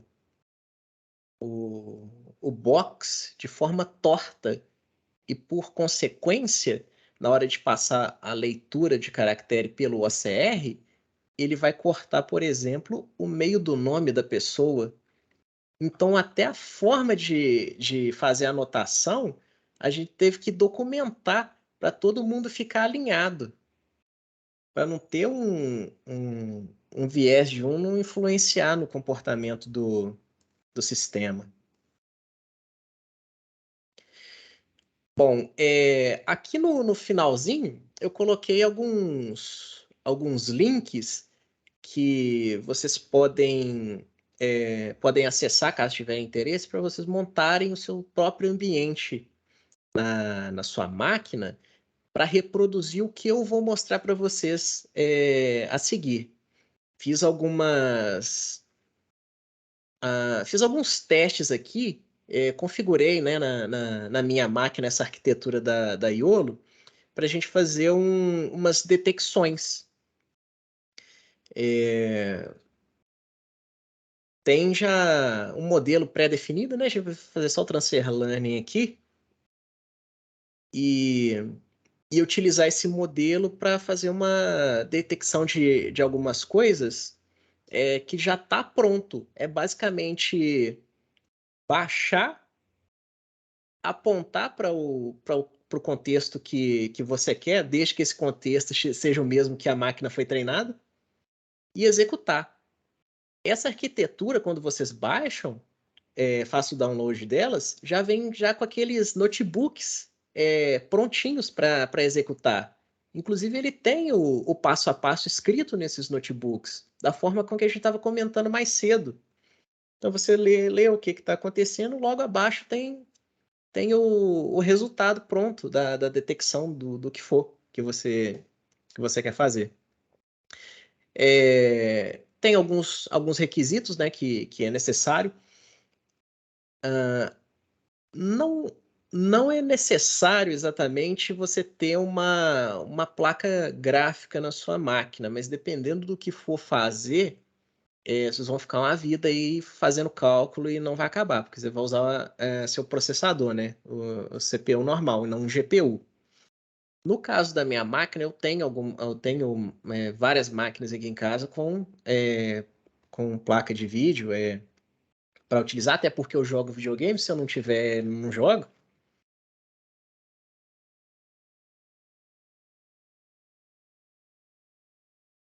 box de forma torta. E, por consequência, na hora de passar a leitura de caractere pelo OCR, ele vai cortar, por exemplo, o meio do nome da pessoa. Então, até a forma de fazer a anotação, a gente teve que documentar para todo mundo ficar alinhado, para não ter um viés de um não influenciar no comportamento do sistema. Bom, aqui no finalzinho eu coloquei alguns links que vocês podem acessar caso tiverem interesse para vocês montarem o seu próprio ambiente na sua máquina para reproduzir o que eu vou mostrar para vocês a seguir. Fiz alguns testes aqui, configurei, né, na minha máquina essa arquitetura da Iolo para a gente fazer umas detecções. Tem já um modelo pré-definido, né? A gente vai fazer só o transfer learning aqui e utilizar esse modelo para fazer uma detecção de algumas coisas que já está pronto. É basicamente baixar, apontar para o contexto que você quer, desde que esse contexto seja o mesmo que a máquina foi treinada, e executar. Essa arquitetura, quando vocês baixam, faço o download delas, já vem já com aqueles notebooks prontinhos para executar. Inclusive, ele tem o passo a passo escrito nesses notebooks, da forma com que a gente estava comentando mais cedo. Então, você lê o que está acontecendo, logo abaixo tem o resultado pronto da detecção do que for que você quer fazer. Tem alguns requisitos, né, que é necessário. Não, não é necessário exatamente você ter uma placa gráfica na sua máquina, mas dependendo do que for fazer, vocês vão ficar uma vida aí fazendo cálculo e não vai acabar, porque você vai usar seu processador, né? O CPU normal, e não um GPU. No caso da minha máquina, eu tenho várias máquinas aqui em casa com placa de vídeo para utilizar, até porque eu jogo videogame, se eu não tiver, não jogo.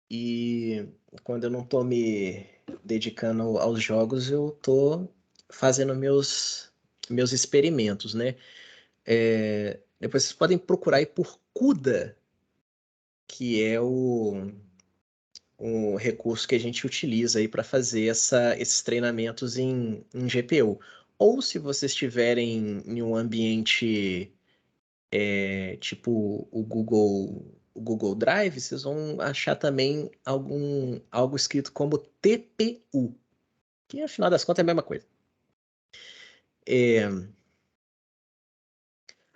E quando eu não estou me dedicando aos jogos, eu estou fazendo meus experimentos, né? Depois vocês podem procurar aí por CUDA, que é o recurso que a gente utiliza aí para fazer esses treinamentos em GPU. Ou se vocês estiverem em um ambiente tipo o Google Drive, vocês vão achar também algo escrito como TPU, que afinal das contas é a mesma coisa.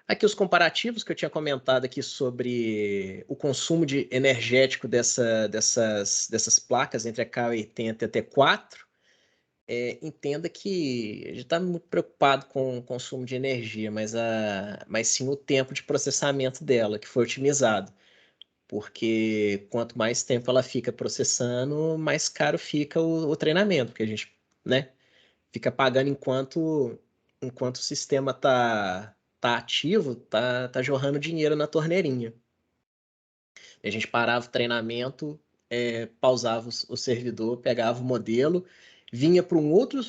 Aqui os comparativos que eu tinha comentado aqui sobre o consumo energético dessas placas entre a K80 e a T4. Entenda que a gente está muito preocupado com o consumo de energia, mas sim o tempo de processamento dela, que foi otimizado. Porque quanto mais tempo ela fica processando, mais caro fica o treinamento, porque a gente, né, fica pagando enquanto o sistema tá ativo, tá jorrando dinheiro na torneirinha. A gente parava o treinamento, pausava o servidor, pegava o modelo, vinha para um outro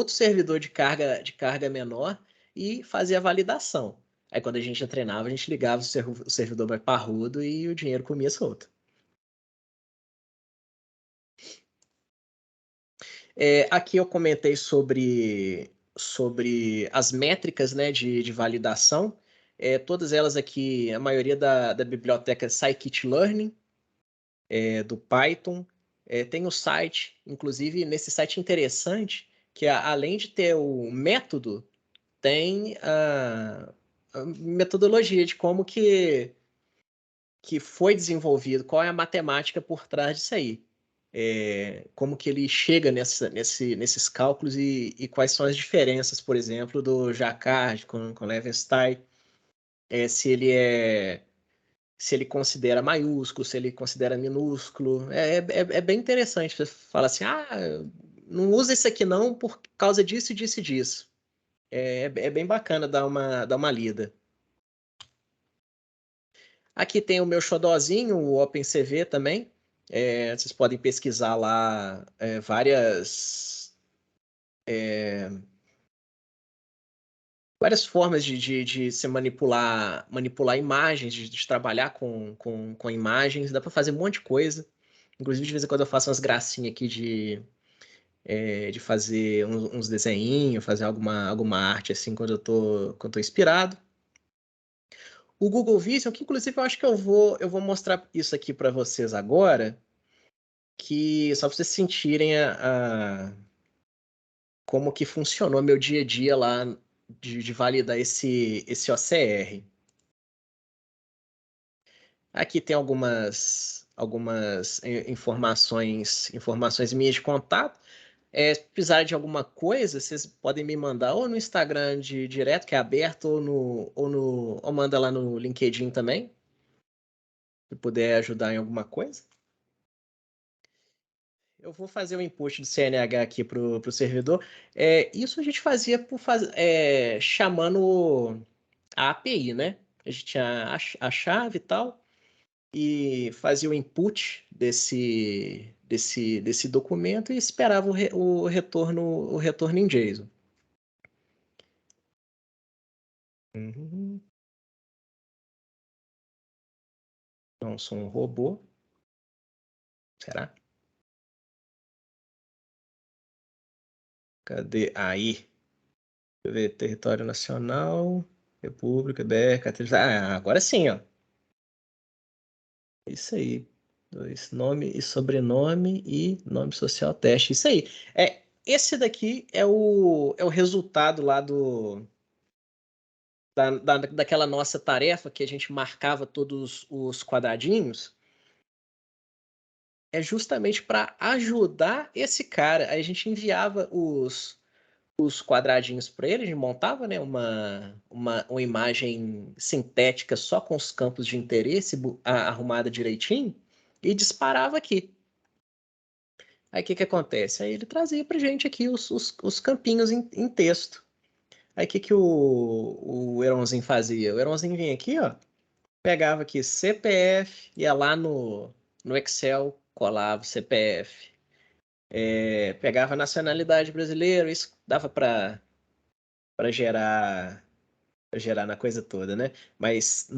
servidor de carga menor e fazia a validação. Aí quando a gente já treinava, a gente ligava o servidor mais parrudo e o dinheiro comia solto. Aqui eu comentei sobre as métricas, né, de validação. Todas elas aqui, a maioria da biblioteca Scikit-Learn, do Python. Tem o site, inclusive nesse site interessante, que além de ter o método, tem a metodologia de como que foi desenvolvido, qual é a matemática por trás disso aí. Como que ele chega nesses cálculos e quais são as diferenças, por exemplo, do Jacquard com Levenstein, se ele considera maiúsculo, se ele considera minúsculo. É bem interessante. Você fala assim, não usa esse aqui não por causa disso, disso e disso. É bem bacana dar uma lida. Aqui tem o meu xodozinho, o OpenCV também. Vocês podem pesquisar lá várias formas de se manipular imagens, de trabalhar com imagens. Dá para fazer um monte de coisa. Inclusive, de vez em quando eu faço umas gracinhas aqui de fazer uns desenhinhos, fazer alguma arte assim quando eu tô inspirado. O Google Vision, que inclusive eu acho que eu vou mostrar isso aqui para vocês agora, que só para vocês sentirem como que funcionou meu dia a dia lá de validar esse OCR. Aqui tem algumas informações minhas de contato. Se precisar de alguma coisa, vocês podem me mandar ou no Instagram direto, que é aberto, ou manda lá no LinkedIn também, se puder ajudar em alguma coisa. Eu vou fazer o input do CNH aqui para o servidor. Isso a gente fazia chamando a API, né? A gente tinha a chave e tal, e fazia o input desse documento e esperava o retorno em JSON. Uhum. Não sou um robô. Será? Cadê? Aí. Deixa eu ver. Território Nacional, República, BR, carteira. Agora sim, ó. Isso aí. Nome e sobrenome e nome social teste. Isso aí. Esse daqui é o resultado lá daquela nossa tarefa que a gente marcava todos os quadradinhos. É justamente para ajudar esse cara. Aí a gente enviava os quadradinhos para ele, a gente montava, né, uma imagem sintética só com os campos de interesse arrumada direitinho e disparava aqui. Aí o que acontece? Aí ele trazia para gente aqui os campinhos em texto. Aí o que o Eronzinho fazia? O Eronzinho vinha aqui, ó, pegava aqui CPF, ia lá no Excel, colava o CPF. Pegava a nacionalidade brasileira, isso dava para gerar na coisa toda, né? Mas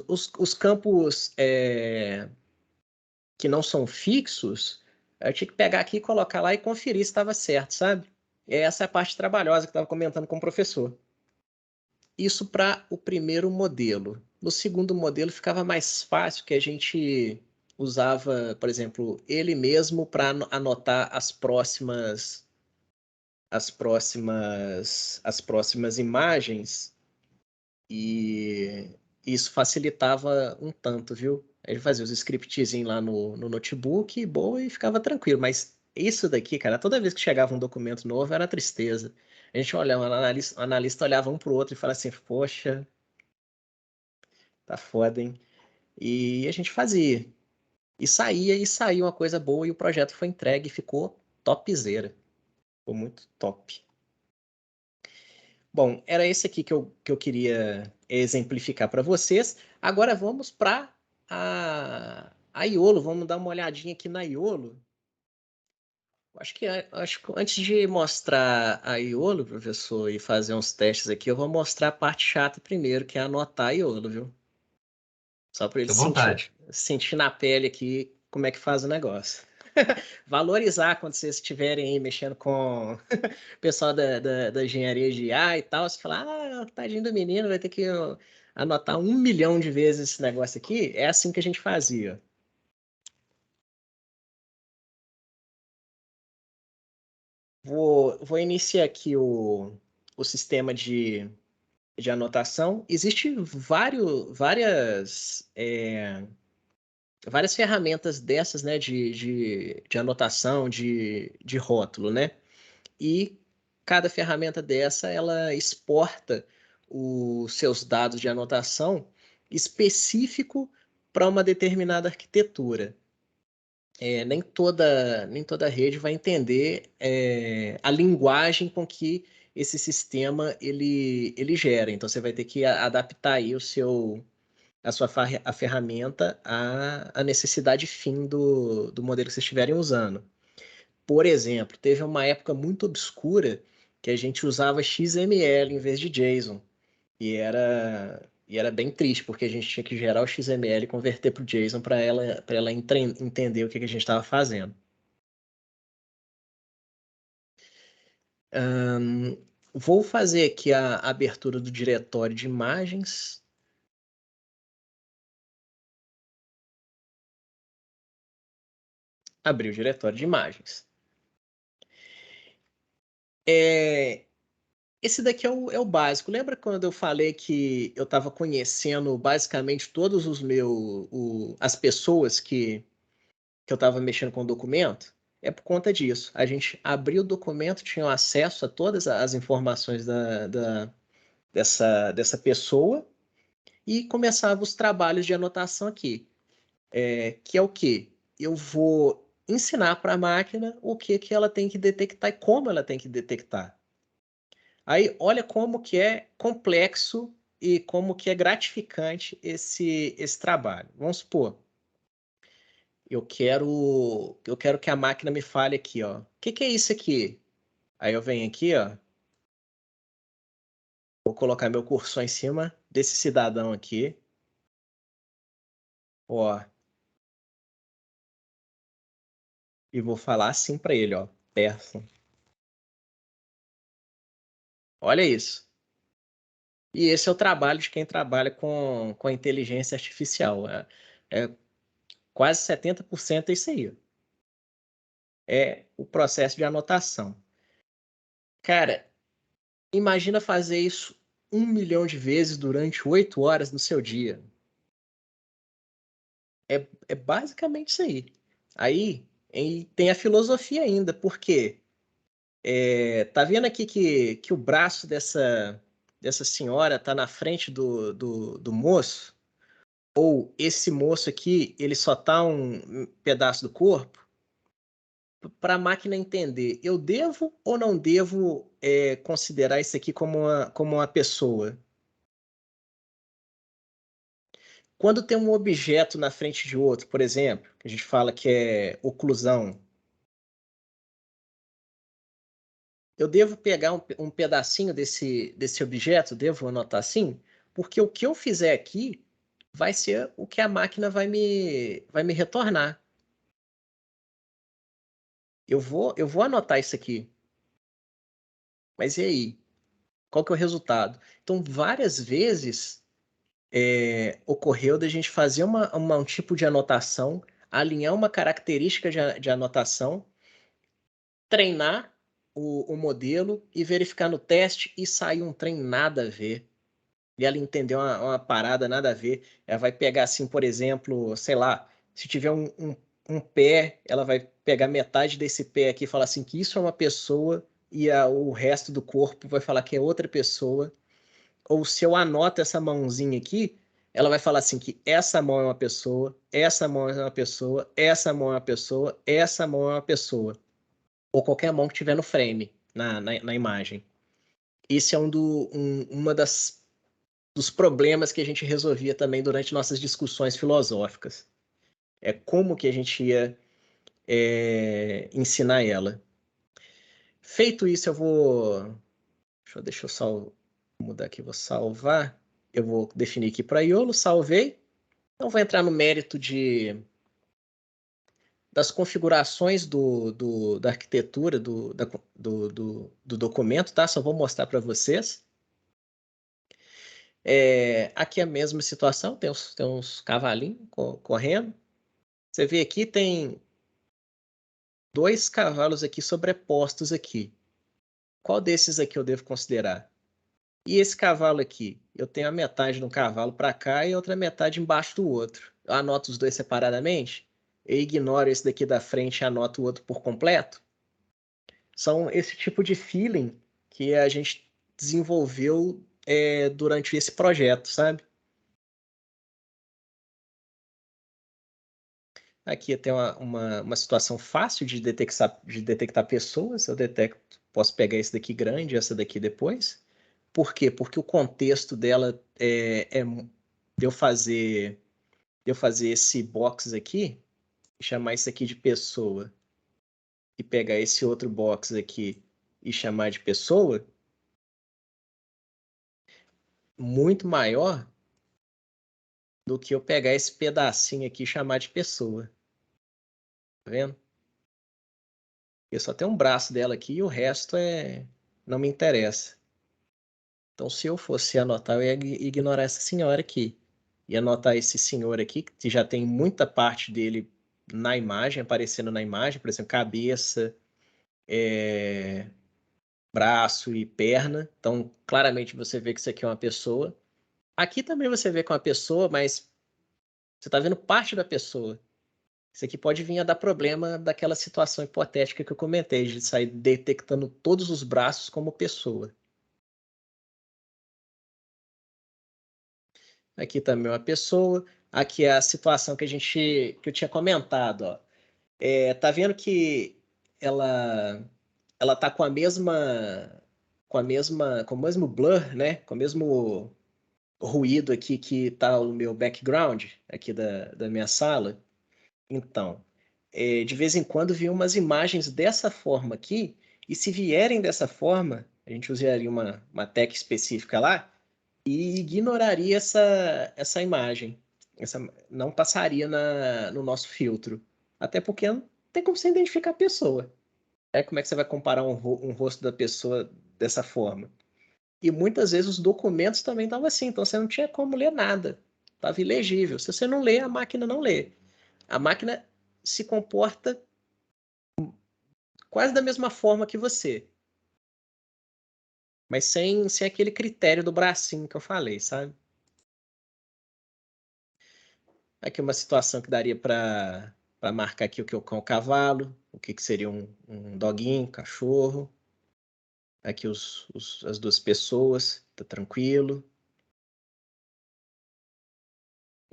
os campos que não são fixos, eu tinha que pegar aqui, colocar lá e conferir se estava certo, sabe? E essa é a parte trabalhosa que eu estava comentando com o professor. Isso para o primeiro modelo. No segundo modelo ficava mais fácil, que a gente usava, por exemplo, ele mesmo para anotar as próximas imagens, e isso facilitava um tanto, viu? Ele fazia os scriptzinhos lá no notebook, boa, e ficava tranquilo. Mas isso daqui, cara, toda vez que chegava um documento novo, era tristeza. A gente olhava, o analista olhava um pro outro e falava assim, poxa, tá foda, hein? E a gente fazia. E saía uma coisa boa, e o projeto foi entregue e ficou topzera. Ficou muito top. Bom, era esse aqui que eu queria exemplificar para vocês. Agora vamos para a Iolo. Vamos dar uma olhadinha aqui na Iolo. Acho que antes de mostrar a Iolo, professor, e fazer uns testes aqui, eu vou mostrar a parte chata primeiro, que é anotar a Iolo, viu? Só para ele Fique à sentir, vontade. sentir na pele aqui como é que faz o negócio. Valorizar quando vocês estiverem aí mexendo com o pessoal da engenharia de IA e tal, você falar, tadinho do menino, vai ter que anotar 1 milhão de vezes esse negócio aqui. É assim que a gente fazia. Vou iniciar aqui o sistema de anotação. Existem várias ferramentas dessas, né, de anotação, de rótulo, né? E cada ferramenta dessa, ela exporta os seus dados de anotação específico para uma determinada arquitetura. Nem toda rede vai entender a linguagem com que esse sistema ele gera. Então, você vai ter que adaptar aí a ferramenta à necessidade fim do modelo que vocês estiverem usando. Por exemplo, teve uma época muito obscura que a gente usava XML em vez de JSON. E era bem triste, porque a gente tinha que gerar o XML e converter para o JSON para ela entender o que a gente estava fazendo. Vou fazer aqui a abertura do diretório de imagens. Abrir o diretório de imagens. Esse daqui é o básico. Lembra quando eu falei que eu estava conhecendo basicamente todos as pessoas que eu estava mexendo com o documento? É por conta disso. A gente abriu o documento, tinha acesso a todas as informações dessa pessoa e começava os trabalhos de anotação aqui. Que é o quê? Eu vou ensinar para a máquina o que ela tem que detectar e como ela tem que detectar. Aí, olha como que é complexo e como que é gratificante esse trabalho. Vamos supor, eu quero que a máquina me fale aqui, ó. O que é isso aqui? Aí eu venho aqui, ó. Vou colocar meu cursor em cima desse cidadão aqui. Ó. E vou falar assim para ele, ó. Person. Olha isso. E esse é o trabalho de quem trabalha com a inteligência artificial. Quase 70% é isso aí. É o processo de anotação. Cara, imagina fazer isso 1 milhão de vezes durante 8 horas no seu dia. É basicamente isso aí. Aí tem a filosofia ainda, porque tá vendo aqui que o braço dessa senhora tá na frente do moço? Ou esse moço aqui, ele só tá um pedaço do corpo? Para a máquina entender, eu devo ou não devo considerar isso aqui como uma pessoa? Quando tem um objeto na frente de outro, por exemplo, que a gente fala que é oclusão, eu devo pegar um pedacinho desse objeto, devo anotar assim? Porque o que eu fizer aqui vai ser o que a máquina vai me retornar. Eu vou anotar isso aqui, mas e aí? Qual que é o resultado? Então, várias vezes ocorreu da gente fazer um tipo de anotação, alinhar uma característica de anotação, treinar o modelo e verificar no teste e sair um trem nada a ver. E ela entendeu uma parada nada a ver. Ela vai pegar assim, por exemplo, sei lá, se tiver um pé, ela vai pegar metade desse pé aqui e falar assim que isso é uma pessoa e o resto do corpo vai falar que é outra pessoa. Ou se eu anoto essa mãozinha aqui, ela vai falar assim que essa mão é uma pessoa, essa mão é uma pessoa, essa mão é uma pessoa, essa mão é uma pessoa. Ou qualquer mão que tiver no frame, na imagem. Esse é uma dos problemas que a gente resolvia também durante nossas discussões filosóficas. É como que a gente ia ensinar ela. Feito isso, eu vou... Deixa eu só mudar aqui, vou salvar. Eu vou definir aqui para Iolo, salvei. Então, vou entrar no mérito das configurações da arquitetura do documento, tá? Só vou mostrar para vocês. Aqui é a mesma situação, tem uns cavalinhos correndo. Você vê aqui, tem 2 cavalos aqui sobrepostos aqui. Qual desses aqui eu devo considerar? E esse cavalo aqui? Eu tenho a metade de um cavalo para cá e a outra metade embaixo do outro. Eu anoto os dois separadamente? Eu ignoro esse daqui da frente e anoto o outro por completo? São esse tipo de feeling que a gente desenvolveu durante esse projeto, sabe? Aqui tem uma situação fácil de detectar pessoas. Eu detecto, posso pegar esse daqui grande, essa daqui depois. Por quê? Porque o contexto dela de eu fazer esse box aqui, chamar isso aqui de pessoa, e pegar esse outro box aqui e chamar de pessoa, muito maior do que eu pegar esse pedacinho aqui e chamar de pessoa. Tá vendo? Eu só tenho um braço dela aqui e o resto não me interessa. Então, se eu fosse anotar, eu ia ignorar essa senhora aqui. E anotar esse senhor aqui, que já tem muita parte dele na imagem, aparecendo na imagem, por exemplo, cabeça, braço e perna. Então, claramente você vê que isso aqui é uma pessoa. Aqui também você vê que é uma pessoa, mas você está vendo parte da pessoa. Isso aqui pode vir a dar problema daquela situação hipotética que eu comentei, de sair detectando todos os braços como pessoa. Aqui também uma pessoa. Aqui é a situação que eu tinha comentado, ó. Tá vendo que ela tá com com o mesmo blur, né? Com o mesmo ruído aqui que tá o meu background aqui da minha sala. Então, de vez em quando vi umas imagens dessa forma aqui, e se vierem dessa forma, a gente usaria uma tag específica lá e ignoraria essa imagem. Essa, não passaria no nosso filtro. Até porque não tem como você identificar a pessoa. Como é que você vai comparar um rosto da pessoa dessa forma? E muitas vezes os documentos também estavam assim, então você não tinha como ler nada. Estava ilegível. Se você não lê, a máquina não lê. A máquina se comporta quase da mesma forma que você, mas sem aquele critério do bracinho que eu falei, sabe? Aqui uma situação que daria para marcar aqui o que é o cavalo, o que seria um doguinho, cachorro. Aqui as duas pessoas, tá tranquilo.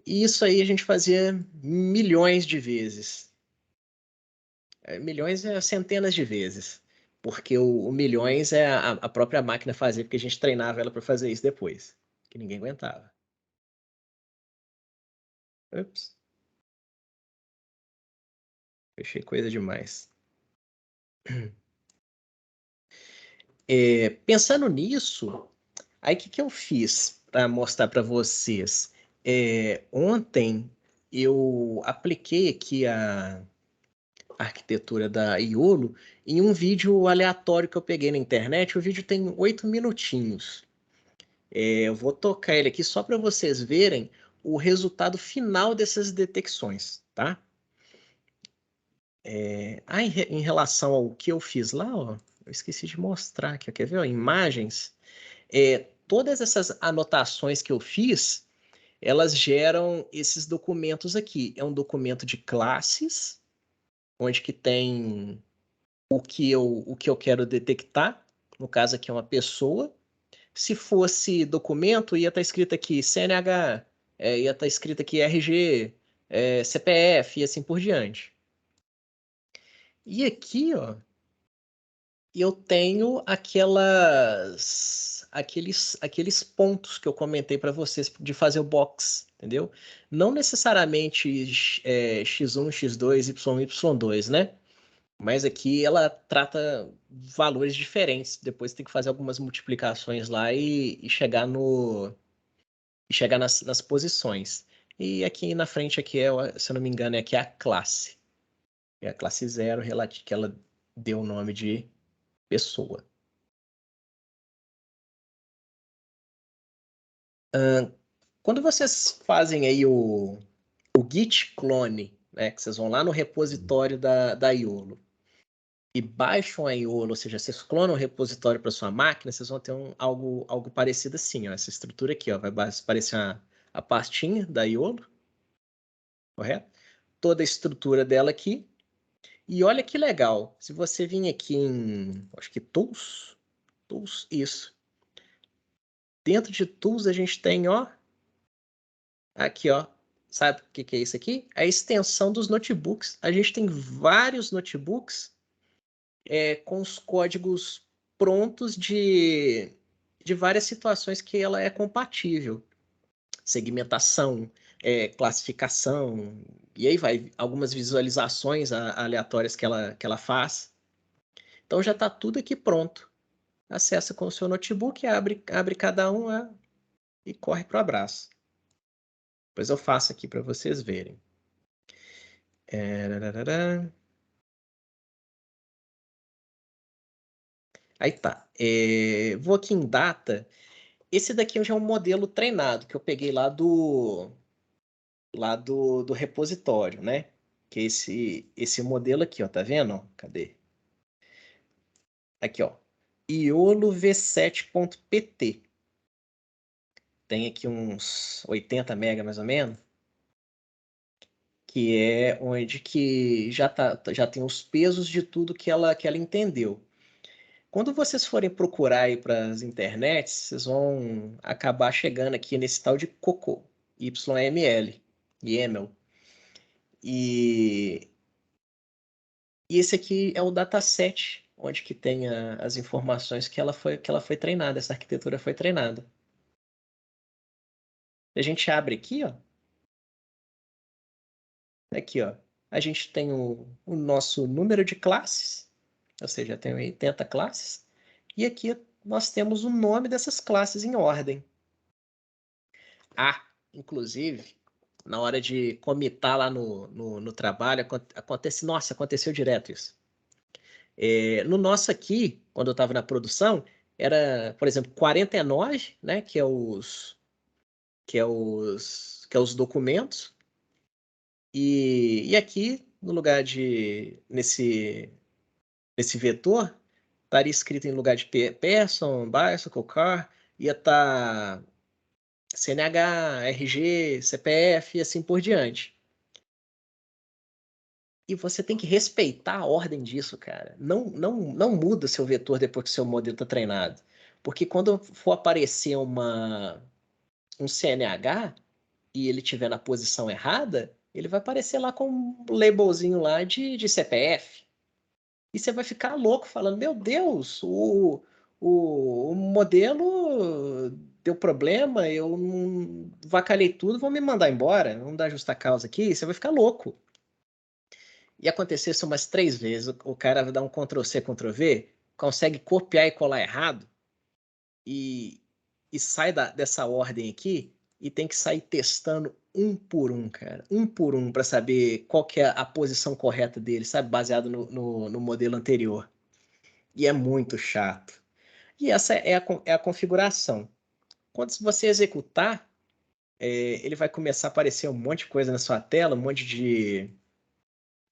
E isso aí a gente fazia milhões de vezes. Milhões é centenas de vezes. Porque o milhões é a própria máquina fazer, porque a gente treinava ela para fazer isso depois. Que ninguém aguentava. Ups, fechei coisa demais. Pensando nisso, aí o que eu fiz para mostrar para vocês? Ontem eu apliquei aqui a arquitetura da Iolo em um vídeo aleatório que eu peguei na internet. O vídeo tem 8 minutinhos. Eu vou tocar ele aqui só para vocês verem o resultado final dessas detecções, tá? Em relação ao que eu fiz lá, ó, eu esqueci de mostrar aqui, ó, quer ver? Ó, imagens. Todas essas anotações que eu fiz, elas geram esses documentos aqui. É um documento de classes, onde que tem o que eu quero detectar. No caso aqui é uma pessoa. Se fosse documento, ia estar escrito aqui CNH, ia estar escrito aqui RG, CPF e assim por diante. E aqui, ó, eu tenho aqueles pontos que eu comentei para vocês de fazer o box, entendeu? Não necessariamente X1, X2, Y1, Y2, né? Mas aqui ela trata valores diferentes. Depois tem que fazer algumas multiplicações lá e chegar nas posições. E aqui na frente aqui se eu não me engano, aqui é a classe. É a classe 0 que ela deu o nome de pessoa. Quando vocês fazem aí o git clone, né, que vocês vão lá no repositório da Iolo e baixam a Iolo, ou seja, vocês clonam o repositório para sua máquina, vocês vão ter algo parecido assim, ó, essa estrutura aqui, ó, vai aparecer a pastinha da Iolo, correto? Toda a estrutura dela aqui. E olha que legal, se você vir aqui acho que Tools, isso. Dentro de Tools a gente tem, ó, aqui, ó, sabe o que é isso aqui? A extensão dos notebooks. A gente tem vários notebooks com os códigos prontos de várias situações que ela é compatível. segmentação, classificação, e aí vai algumas visualizações aleatórias que ela faz. Então já está tudo aqui pronto. Acessa com o seu notebook, abre cada um e corre para o abraço. Depois eu faço aqui para vocês verem. Aí tá. Vou aqui em data. Esse daqui já é um modelo treinado, que eu peguei lá do repositório, né? Que é esse modelo aqui, ó, tá vendo? Cadê? Aqui, ó. Iolo V7.pt. Tem aqui uns 80 MB mais ou menos, que é onde que já tem os pesos de tudo que ela entendeu. Quando vocês forem procurar aí para as internets, vocês vão acabar chegando aqui nesse tal de Coco, YML, YAML. E, e esse aqui é o dataset, onde que tem as informações que ela foi treinada, essa arquitetura foi treinada. A gente abre aqui, ó. Aqui, ó. A gente tem o nosso número de classes, ou seja, tem 80 classes. E aqui nós temos o nome dessas classes em ordem. Inclusive, na hora de comitar lá no trabalho, aconteceu direto isso. No nosso aqui, quando eu estava na produção, era, por exemplo, 49, né, que é os documentos, e aqui, no lugar nesse vetor, estaria escrito em lugar de person, bicycle, car, ia estar CNH, RG, CPF e assim por diante. E você tem que respeitar a ordem disso, cara. Não muda seu vetor depois que seu modelo está treinado. Porque quando for aparecer um CNH e ele estiver na posição errada, ele vai aparecer lá com um labelzinho lá de CPF. E você vai ficar louco falando, meu Deus, o modelo deu problema, eu não vacalhei tudo, vão me mandar embora, vamos dar justa causa aqui, você vai ficar louco. E aconteceu isso umas 3 vezes, o cara vai dar um Ctrl+C, Ctrl+V, consegue copiar e colar errado, e, e sai dessa ordem aqui, e tem que sair testando um por um, cara, um por um, para saber qual que é a posição correta dele, sabe, baseado no modelo anterior. E é muito chato. E essa é a configuração. Quando você executar, ele vai começar a aparecer um monte de coisa na sua tela,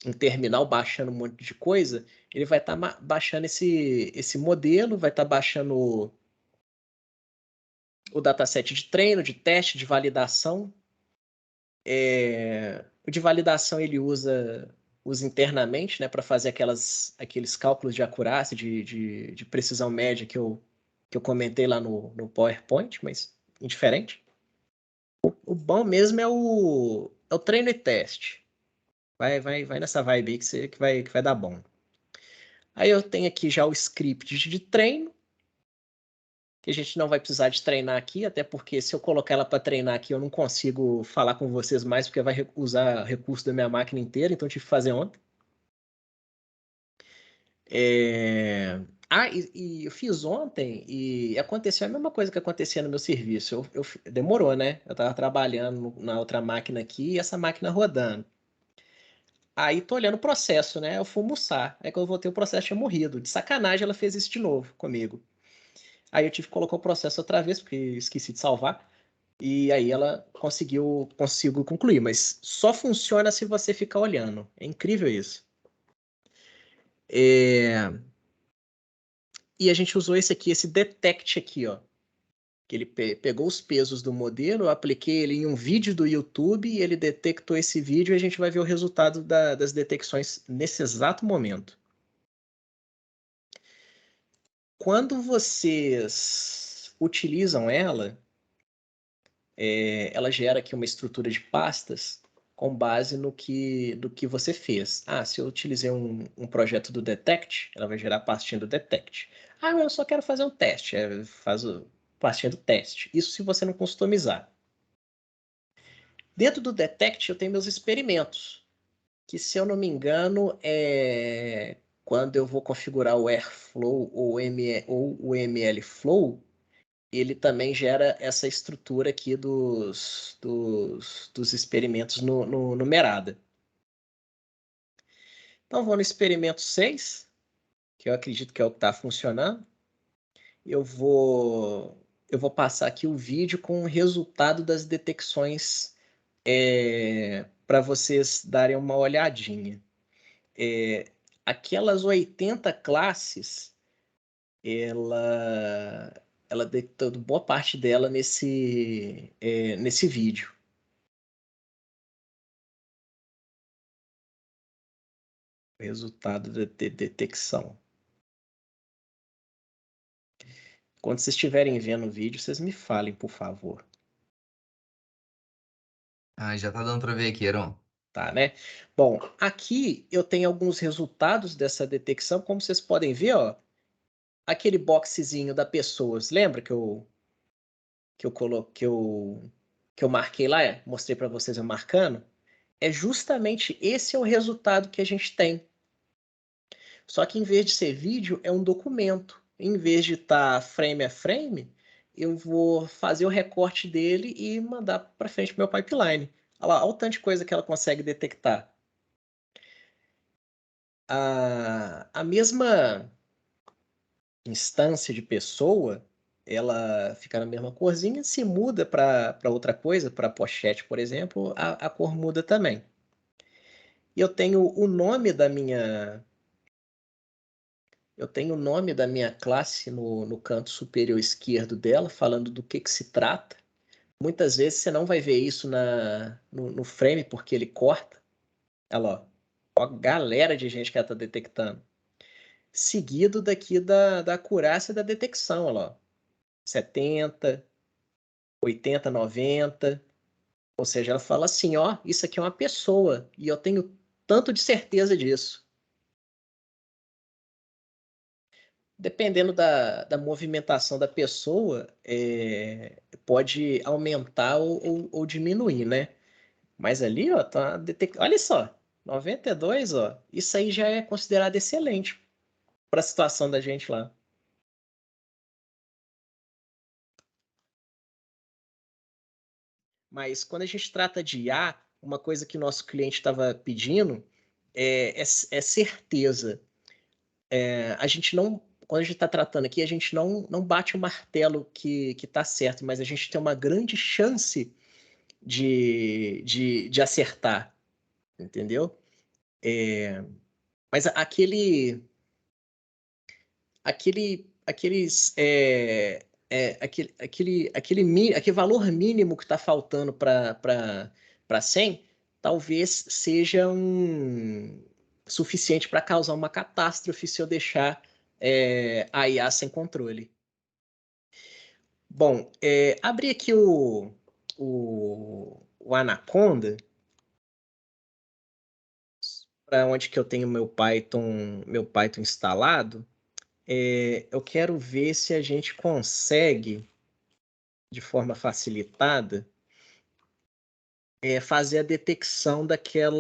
um terminal baixando um monte de coisa. Ele vai estar baixando esse modelo, vai estar baixando o dataset de treino, de teste, de validação. O de validação ele usa internamente, né, para fazer aqueles cálculos de acurácia, de precisão média que eu comentei lá no PowerPoint, mas indiferente. O bom mesmo é o treino e teste. Vai nessa vibe aí que vai dar bom. Aí eu tenho aqui já o script de treino, que a gente não vai precisar de treinar aqui, até porque se eu colocar ela para treinar aqui, eu não consigo falar com vocês mais, porque vai usar recurso da minha máquina inteira, então eu tive que fazer ontem. E eu fiz ontem e aconteceu a mesma coisa que acontecia no meu serviço. Demorou, né? Eu estava trabalhando na outra máquina aqui e essa máquina rodando. Aí tô olhando o processo, né? Eu fui almoçar. Aí quando eu voltei, o processo tinha morrido. De sacanagem, ela fez isso de novo comigo. Aí eu tive que colocar o processo outra vez, porque esqueci de salvar. E aí ela consigo concluir. Mas só funciona se você ficar olhando. É incrível isso. E a gente usou esse detect aqui, ó. Que ele pegou os pesos do modelo, eu apliquei ele em um vídeo do YouTube e ele detectou esse vídeo e a gente vai ver o resultado das detecções nesse exato momento. Quando vocês utilizam ela gera aqui uma estrutura de pastas com base no que você fez. Se eu utilizei um projeto do Detect, ela vai gerar a pastinha do Detect. Eu só quero fazer um teste, faz a pastinha do teste. Isso se você não customizar. Dentro do Detect eu tenho meus experimentos, que se eu não me engano quando eu vou configurar o Airflow ou o MLflow, ele também gera essa estrutura aqui dos experimentos no numerada. Então vou no experimento 6, que eu acredito que é o que está funcionando. Eu vou passar aqui o vídeo com o resultado das detecções para vocês darem uma olhadinha. Aquelas 80 classes, ela detectou boa parte dela nesse vídeo. Resultado da detecção. Quando vocês estiverem vendo o vídeo, vocês me falem, por favor. Ah, já tá dando para ver aqui, Heron. Tá, né? Bom, aqui eu tenho alguns resultados dessa detecção. Como vocês podem ver, ó, aquele boxezinho da pessoas, lembra que eu coloquei, que eu marquei lá, mostrei para vocês eu marcando? É justamente esse é o resultado que a gente tem. Só que em vez de ser vídeo, é um documento. Em vez de estar frame a frame, eu vou fazer o recorte dele e mandar para frente para o meu pipeline. Olha lá, olha o tanto de coisa que ela consegue detectar. A mesma instância de pessoa, ela fica na mesma corzinha, se muda para outra coisa, para pochete, por exemplo, a cor muda também. E eu tenho o nome da minha classe no canto superior esquerdo dela, falando do que se trata. Muitas vezes você não vai ver isso no frame, porque ele corta. Olha lá, ó, a galera de gente que ela está detectando. Seguido daqui da acurácia da detecção, olha lá, 70, 80, 90. Ou seja, ela fala assim, ó, isso aqui é uma pessoa, e eu tenho tanto de certeza disso. Dependendo da movimentação da pessoa, pode aumentar ou diminuir, né? Mas ali, ó, tá olha só, 92, ó, isso aí já é considerado excelente para a situação da gente lá. Mas quando a gente trata de IA, uma coisa que o nosso cliente estava pedindo é certeza. A gente não, quando a gente está tratando aqui, a gente não bate o martelo que está certo, mas a gente tem uma grande chance de acertar, entendeu? Mas aquele valor mínimo que está faltando para 100 talvez seja suficiente para causar uma catástrofe se eu deixar a IA sem controle. Bom, abri aqui o Anaconda, para onde que eu tenho meu Python instalado. Eu quero ver se a gente consegue, de forma facilitada, fazer a detecção daquela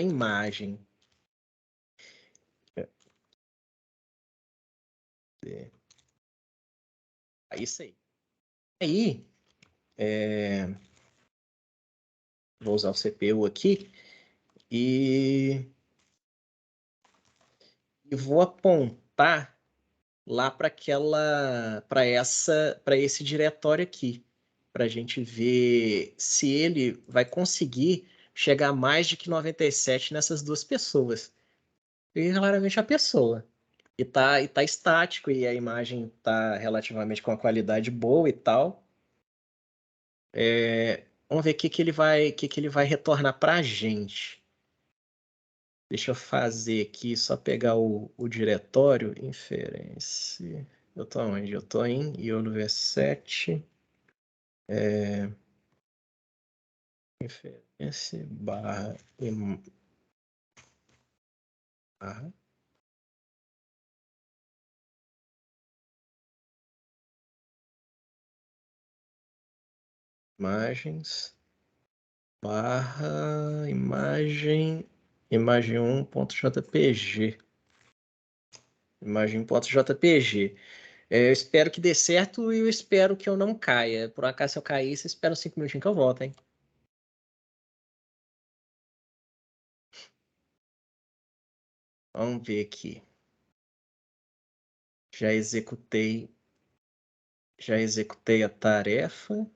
imagem. É isso aí. Aí, vou usar o CPU aqui e, e vou apontar lá para esse diretório aqui, para a gente ver se ele vai conseguir chegar a mais de que 97 nessas duas pessoas. E claramente a pessoa. E tá estático e a imagem tá relativamente com uma qualidade boa e tal. Vamos ver o que ele vai retornar para a gente. Deixa eu fazer aqui, só pegar o diretório, inferência. Eu tô onde? Eu tô em IONV7, inferência barra, barra. Imagens, barra, imagem 1.jpg. Imagem.jpg. Eu espero que dê certo e eu espero que eu não caia. Por acaso, se eu cair, você espera uns 5 minutinhos que eu volto, hein? Vamos ver aqui. Já executei. Já executei a tarefa.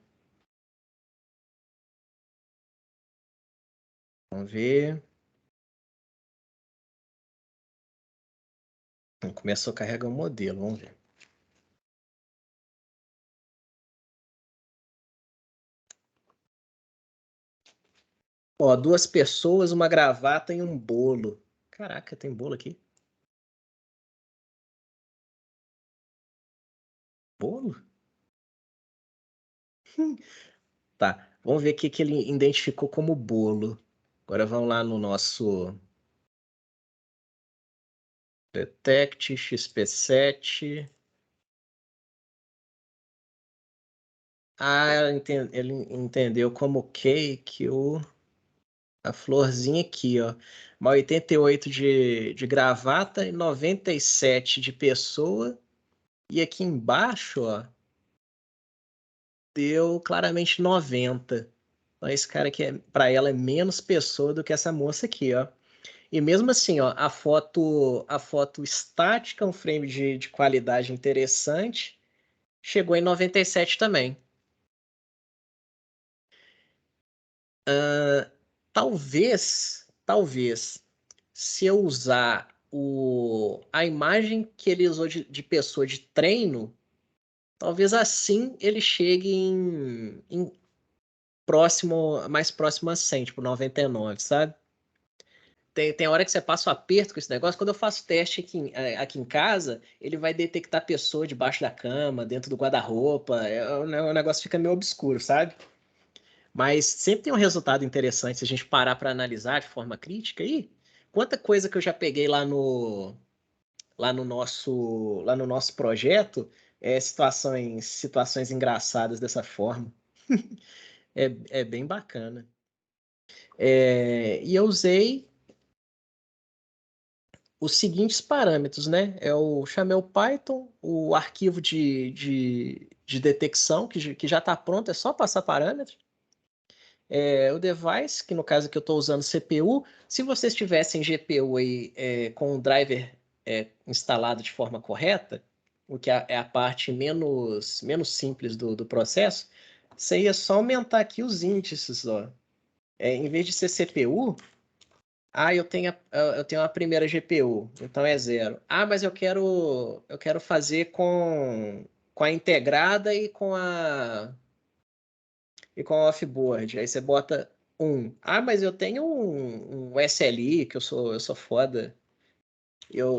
Vamos ver. Começou a carregar o modelo. Vamos ver. Ó, 2 pessoas, uma gravata e um bolo. Caraca, tem bolo aqui? Bolo? Tá, vamos ver o que ele identificou como bolo. Agora vamos lá no nosso Detect XP7. Ah, ele entendeu como cake a florzinha aqui, ó. Uma 88 de gravata e 97 de pessoa. E aqui embaixo, ó, deu claramente 90. Então, esse cara aqui, para ela, é menos pessoa do que essa moça aqui, ó. E mesmo assim, ó, a foto estática, um frame de qualidade interessante, chegou em 97 também. Talvez, se eu usar a imagem que ele usou de pessoa de treino, talvez assim ele chegue em mais próximo a 100, tipo 99, sabe? Tem hora que você passa o aperto com esse negócio. Quando eu faço teste aqui em casa, ele vai detectar a pessoa debaixo da cama, dentro do guarda-roupa. O negócio fica meio obscuro, sabe? Mas sempre tem um resultado interessante se a gente parar para analisar de forma crítica aí. Quanta coisa que eu já peguei lá no nosso projeto, situações engraçadas dessa forma. É bem bacana. E eu usei os seguintes parâmetros, né? Chamei o Python, o arquivo de detecção, que já está pronto, é só passar parâmetro. O device, que no caso aqui eu estou usando CPU. Se vocês tivessem GPU aí, com o driver instalado de forma correta, o que é a parte menos simples do processo, você ia só aumentar aqui os índices, ó. Em vez de ser CPU, eu tenho a primeira GPU, então é 0. Mas eu quero fazer com a integrada e com a offboard. Aí você bota 1. Mas eu tenho um SLI, que eu sou foda.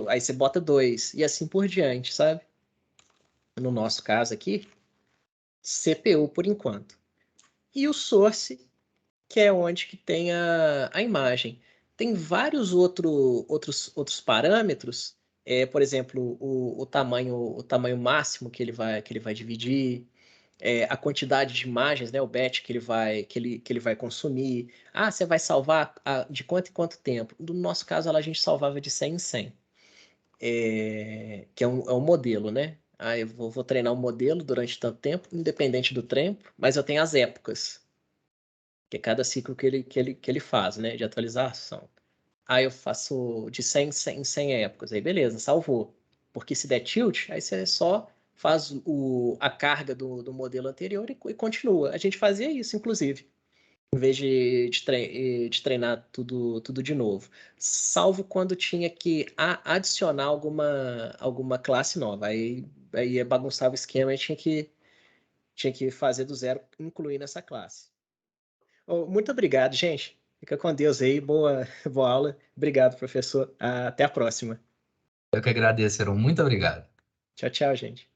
Aí você bota 2. E assim por diante, sabe? No nosso caso aqui, CPU por enquanto. E o source, que é onde que tem a imagem. Tem vários outros parâmetros, por exemplo, o tamanho máximo que ele vai dividir, a quantidade de imagens, né, o batch que ele vai consumir. Você vai salvar de quanto em quanto tempo? No nosso caso, a gente salvava de 100 em 100, que é um modelo, né? Eu vou treinar um modelo durante tanto tempo, independente do tempo, mas eu tenho as épocas, que é cada ciclo que ele faz, né, de atualização. Eu faço de 100 em 100 épocas, aí beleza, salvou. Porque se der tilt, aí você só faz a carga do modelo anterior e continua. A gente fazia isso, inclusive, em vez de treinar tudo de novo. Salvo quando tinha que adicionar alguma classe nova. Aí bagunçava o esquema e tinha que fazer do zero, incluindo essa classe. Muito obrigado, gente. Fica com Deus aí. Boa, boa aula. Obrigado, professor. Até a próxima. Eu que agradeço, Heron. Muito obrigado. Tchau, tchau, gente.